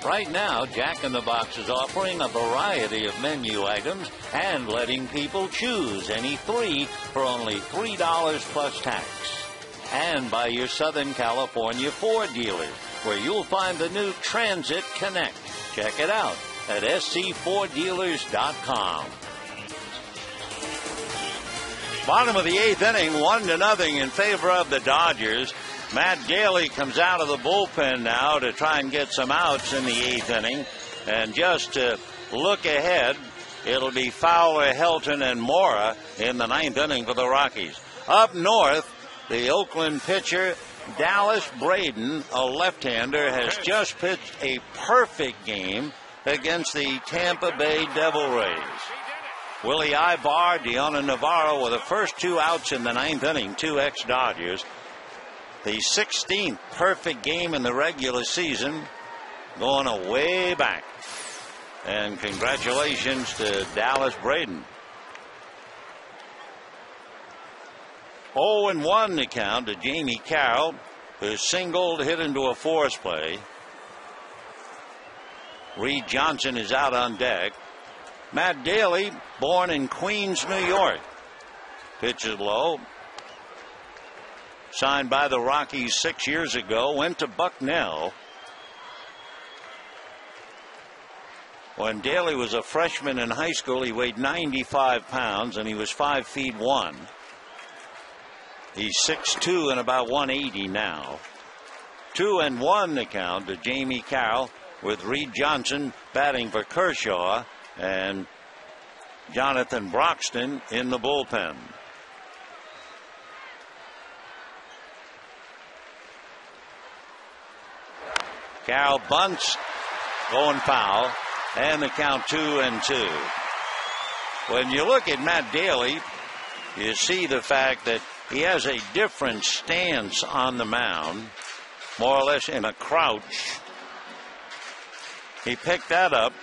Right now, Jack in the Box is offering a variety of menu items and letting people choose any 3 for only $3 plus tax. And by your Southern California Ford dealers, where you'll find the new Transit Connect. Check it out at scforddealers.com. Bottom of the 8th inning, 1-0 in favor of the Dodgers. Matt Daly comes out of the bullpen now to try and get some outs in the 8th inning. And just to look ahead, it'll be Fowler, Helton, and Mora in the 9th inning for the Rockies. Up north, the Oakland pitcher, Dallas Braden, a left-hander, has just pitched a perfect game against the Tampa Bay Devil Rays. Willie Ibar, Deonna Navarro were the first 2 outs in the 9th inning, 2 ex-Dodgers. The 16th perfect game in the regular season, going way back. And congratulations to Dallas Braden. 0-1 the count to Jamie Carroll, who singled, hit into a force play. Reed Johnson is out on deck. Matt Daly, born in Queens, New York, pitches low. Signed by the Rockies 6 years ago, went to Bucknell. When Daly was a freshman in high school, he weighed 95 pounds and he was 5 feet 1. He's 6'2" and about 180 now. 2-1 the count to Jamie Carroll, with Reed Johnson batting for Kershaw and Jonathan Broxton in the bullpen. Carroll bunts, going foul, and the count 2-2. When you look at Matt Daly, you see the fact that he has a different stance on the mound, more or less in a crouch. He picked that up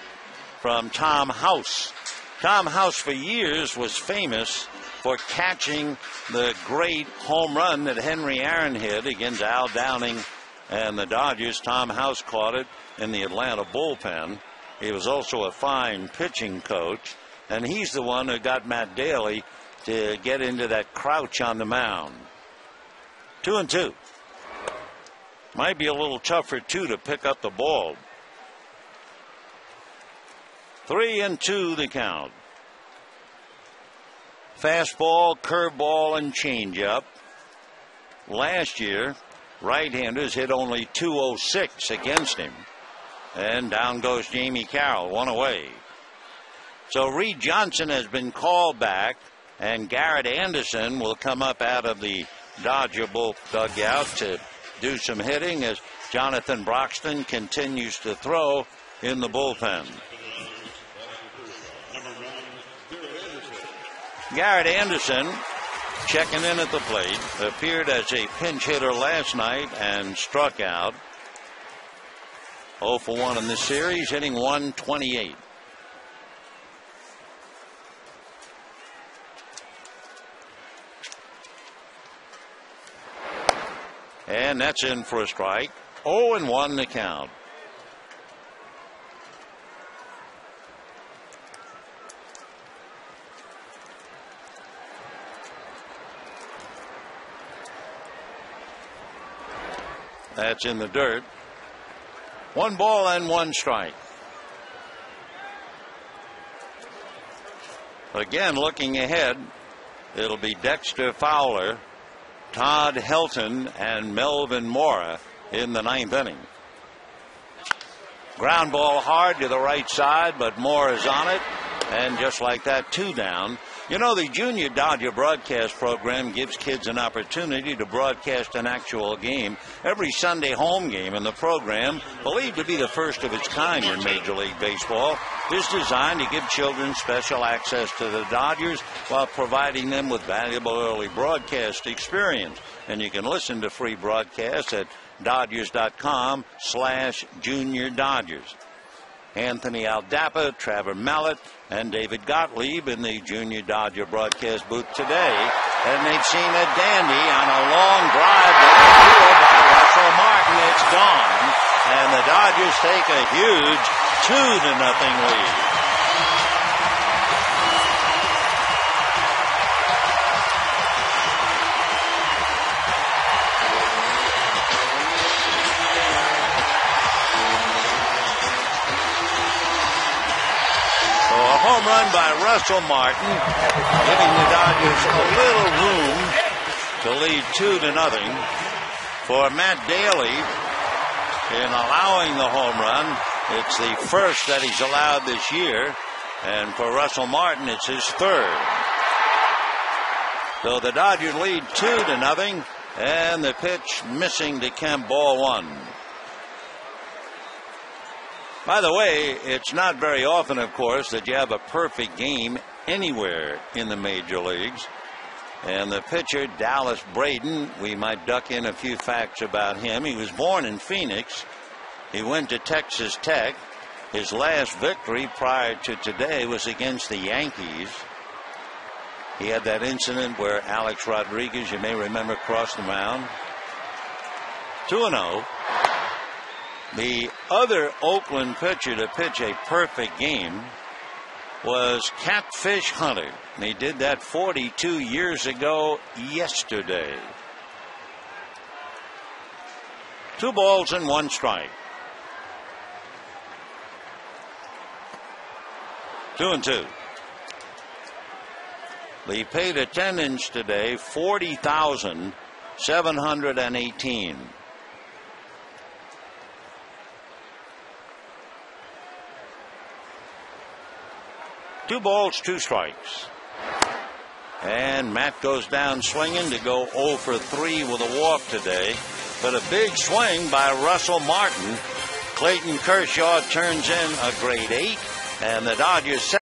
from Tom House. Tom House for years was famous for catching the great home run that Henry Aaron hit against Al Downing and the Dodgers. Tom House caught it in the Atlanta bullpen. He was also a fine pitching coach, and he's the one who got Matt Daly to get into that crouch on the mound. 2-2. Might be a little tougher, too, to pick up the ball. 3-2 the count. Fastball, curveball, and changeup. Last year, right-handers hit only .206 against him. And down goes Jamie Carroll, 1 away. So Reed Johnson has been called back, and Garrett Anderson will come up out of the Dodger bull dugout to do some hitting as Jonathan Broxton continues to throw in the bullpen. Garrett Anderson checking in at the plate, appeared as a pinch hitter last night and struck out. 0 for 1 in this series, hitting .128. And that's in for a strike. 0-1 the count. That's in the dirt. 1 ball and 1 strike. Again, looking ahead, it'll be Dexter Fowler, Todd Helton, and Melvin Mora in the 9th inning. Ground ball hard to the right side, but Mora's on it. And just like that, 2 down. You know, the Junior Dodger broadcast program gives kids an opportunity to broadcast an actual game. Every Sunday home game in the program, believed to be the first of its kind in Major League Baseball, is designed to give children special access to the Dodgers while providing them with valuable early broadcast experience. And you can listen to free broadcasts at Dodgers.com/Junior Dodgers. Anthony Aldapa, Trevor Mallet, and David Gottlieb in the Junior Dodger broadcast booth today. And they've seen a dandy on a long drive by Russell Martin. It's gone. And the Dodgers take a huge 2-0 lead. A home run by Russell Martin, giving the Dodgers a little room to lead 2-0. For Matt Daly, in allowing the home run, it's the first that he's allowed this year, and for Russell Martin, it's his third. So the Dodgers lead 2-0, and the pitch missing to Kemp, ball one. By the way, it's not very often, of course, that you have a perfect game anywhere in the major leagues. And the pitcher, Dallas Braden, we might duck in a few facts about him. He was born in Phoenix. He went to Texas Tech. His last victory prior to today was against the Yankees. He had that incident where Alex Rodriguez, you may remember, crossed the mound. 2-0. The other Oakland pitcher to pitch a perfect game was Catfish Hunter, and he did that 42 years ago yesterday. 2 balls and 1 strike. 2-2. The paid attendance today, 40,718. 2 balls, 2 strikes. And Matt goes down swinging to go 0 for 3 with a walk today. But a big swing by Russell Martin. Clayton Kershaw turns in a grade 8, and the Dodgers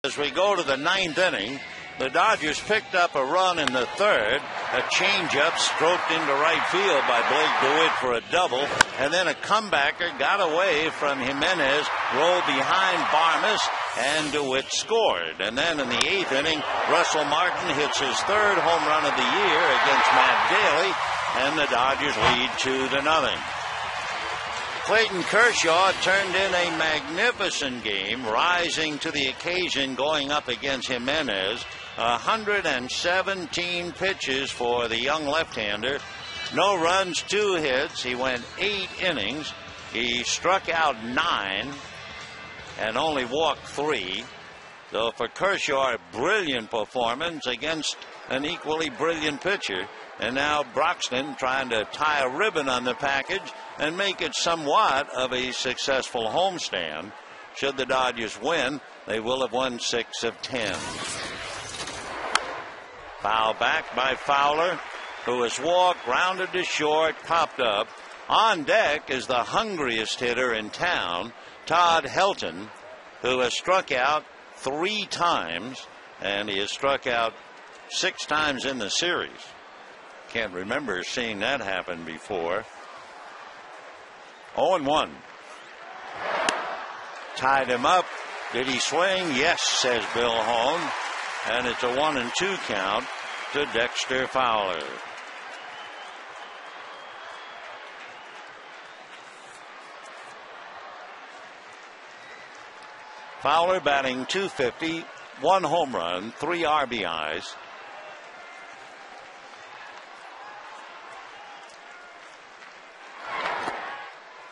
As we go to the 9th inning, the Dodgers picked up a run in the 3rd. A changeup stroked into right field by Blake DeWitt for a double, and then a comebacker got away from Jimenez, rolled behind Barmes, and DeWitt scored. And then in the 8th inning, Russell Martin hits his 3rd home run of the year against Matt Daly, and the Dodgers lead 2-0. Clayton Kershaw turned in a magnificent game, rising to the occasion, going up against Jimenez. 117 pitches for the young left-hander. No runs, 2 hits. He went 8 innings. He struck out 9 and only walked 3. So for Kershaw, a brilliant performance against an equally brilliant pitcher. And now Broxton trying to tie a ribbon on the package and make it somewhat of a successful homestand. Should the Dodgers win, they will have won 6 of 10. Foul back by Fowler, who has walked, grounded to short, popped up. On deck is the hungriest hitter in town, Todd Helton, who has struck out 3 times. and he has struck out 6 times in the series. Can't remember seeing that happen before. 0-1. Tied him up. Did he swing? Yes, says Bill Holm. And it's a 1-2 count to Dexter Fowler. Fowler batting .250, 1 home run, 3 RBIs.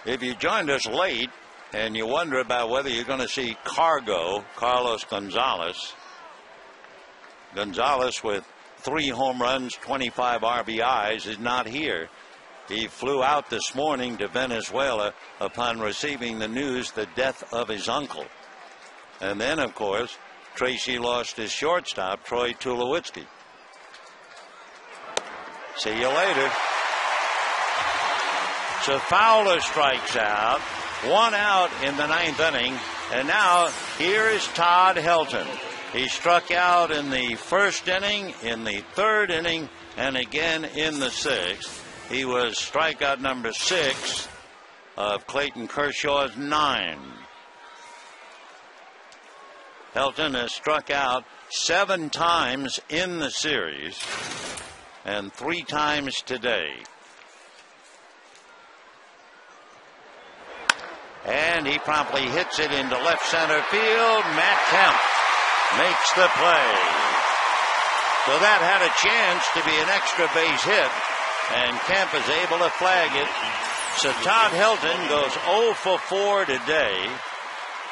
If you joined us late and you wonder about whether you're going to see Carlos Gonzalez with 3 home runs, 25 RBIs, is not here. He flew out this morning to Venezuela upon receiving the news the death of his uncle. And then, of course, Tracy lost his shortstop, Troy Tulowitzki. See you later. So Fowler strikes out, 1 out in the 9th inning, and now here is Todd Helton. He struck out in the 1st inning, in the 3rd inning, and again in the 6th. He was strikeout number 6 of Clayton Kershaw's 9. Helton has struck out 7 times in the series and 3 times today. And he promptly hits it into left center field. Matt Kemp makes the play. So that had a chance to be an extra base hit, and Kemp is able to flag it. So Todd Helton goes 0 for 4 today.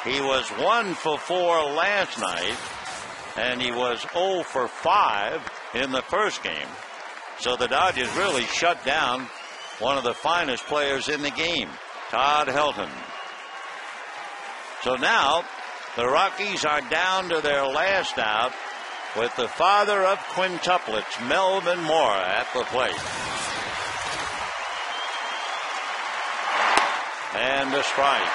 He was 1 for 4 last night, and he was 0 for 5 in the first game. So the Dodgers really shut down one of the finest players in the game, Todd Helton. So now the Rockies are down to their last out with the father of quintuplets, Melvin Mora, at the plate. And a strike.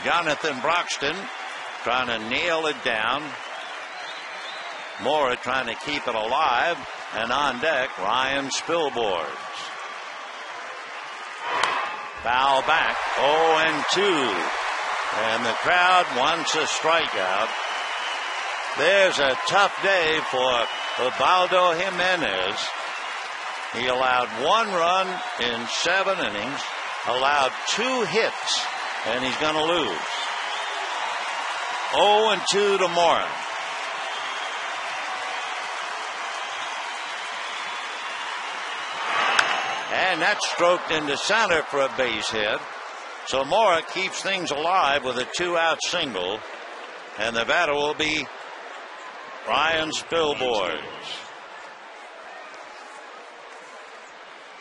Jonathan Broxton trying to nail it down. Mora trying to keep it alive. And on deck, Ryan Spilborghs. Foul back, 0-2. And the crowd wants a strikeout. There's a tough day for Ubaldo Jimenez. He allowed 1 run in 7 innings, allowed 2 hits, and he's going to lose. 0-2 to Mora. And that's stroked into center for a base hit. So Mora keeps things alive with a 2-out single. And the batter will be Ryan Spilborghs.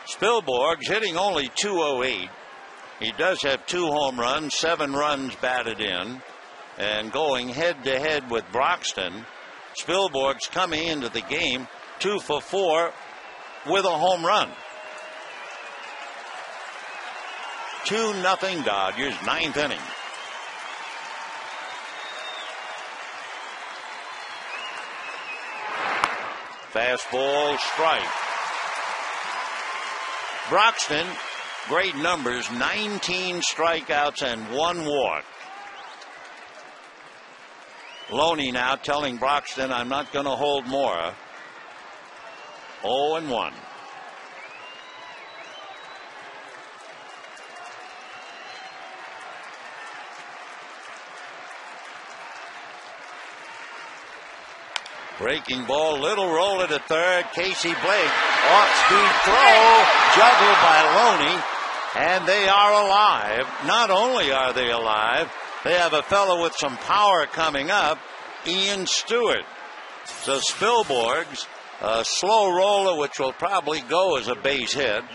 Spilborghs hitting only .208. He does have 2 home runs, 7 runs batted in. And going head-to-head with Broxton, Spilborghs coming into the game 2 for 4 with a home run. 2-0 Dodgers, 9th inning. Fastball strike. Broxton, great numbers, 19 strikeouts and 1 walk. Loney now telling Broxton, I'm not going to hold Mora. 0-1. Breaking ball, little roller to third. Casey Blake, off-speed throw, juggled by Loney, and they are alive. Not only are they alive, they have a fellow with some power coming up, Ian Stewart. So Spilborghs, a slow roller, which will probably go as a base hit.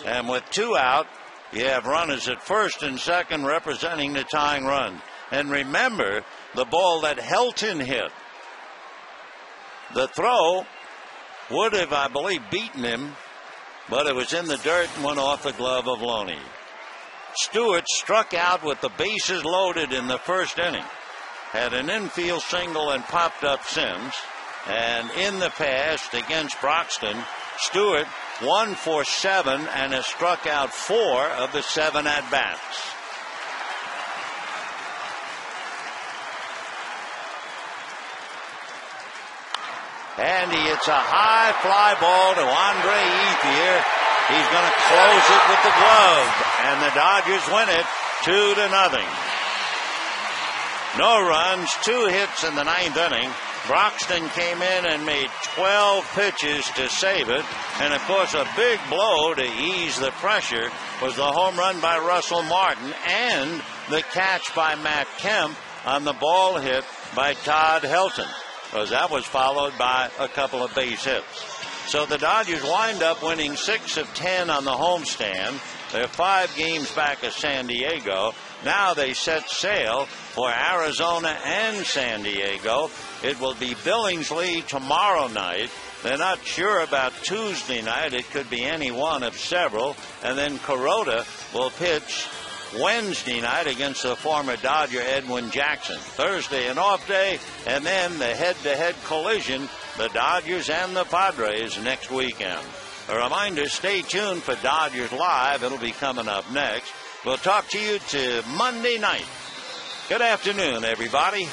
And with 2 out, you have runners at first and second representing the tying run. And remember the ball that Helton hit. The throw would have, I believe, beaten him, but it was in the dirt and went off the glove of Loney. Stewart struck out with the bases loaded in the first inning. Had an infield single and popped up Sims. And in the past against Broxton, Stewart 1 for 7 and has struck out 4 of the 7 at-bats. And he hits a high fly ball to Andre Ethier. He's going to close it with the glove, and the Dodgers win it 2-0. No runs, 2 hits in the 9th inning. Broxton came in and made 12 pitches to save it. And, of course, a big blow to ease the pressure was the home run by Russell Martin and the catch by Matt Kemp on the ball hit by Todd Helton, because that was followed by a couple of base hits. So the Dodgers wind up winning 6 of 10 on the homestand. They're 5 games back of San Diego. Now they set sail for Arizona and San Diego. It will be Billingsley tomorrow night. They're not sure about Tuesday night. It could be any one of several. And then Kuroda will pitch Wednesday night against the former Dodger Edwin Jackson. Thursday an off day, and then the head-to-head collision, the Dodgers and the Padres next weekend. A reminder, stay tuned for Dodgers Live. It'll be coming up next. We'll talk to you to Monday night. Good afternoon, everybody.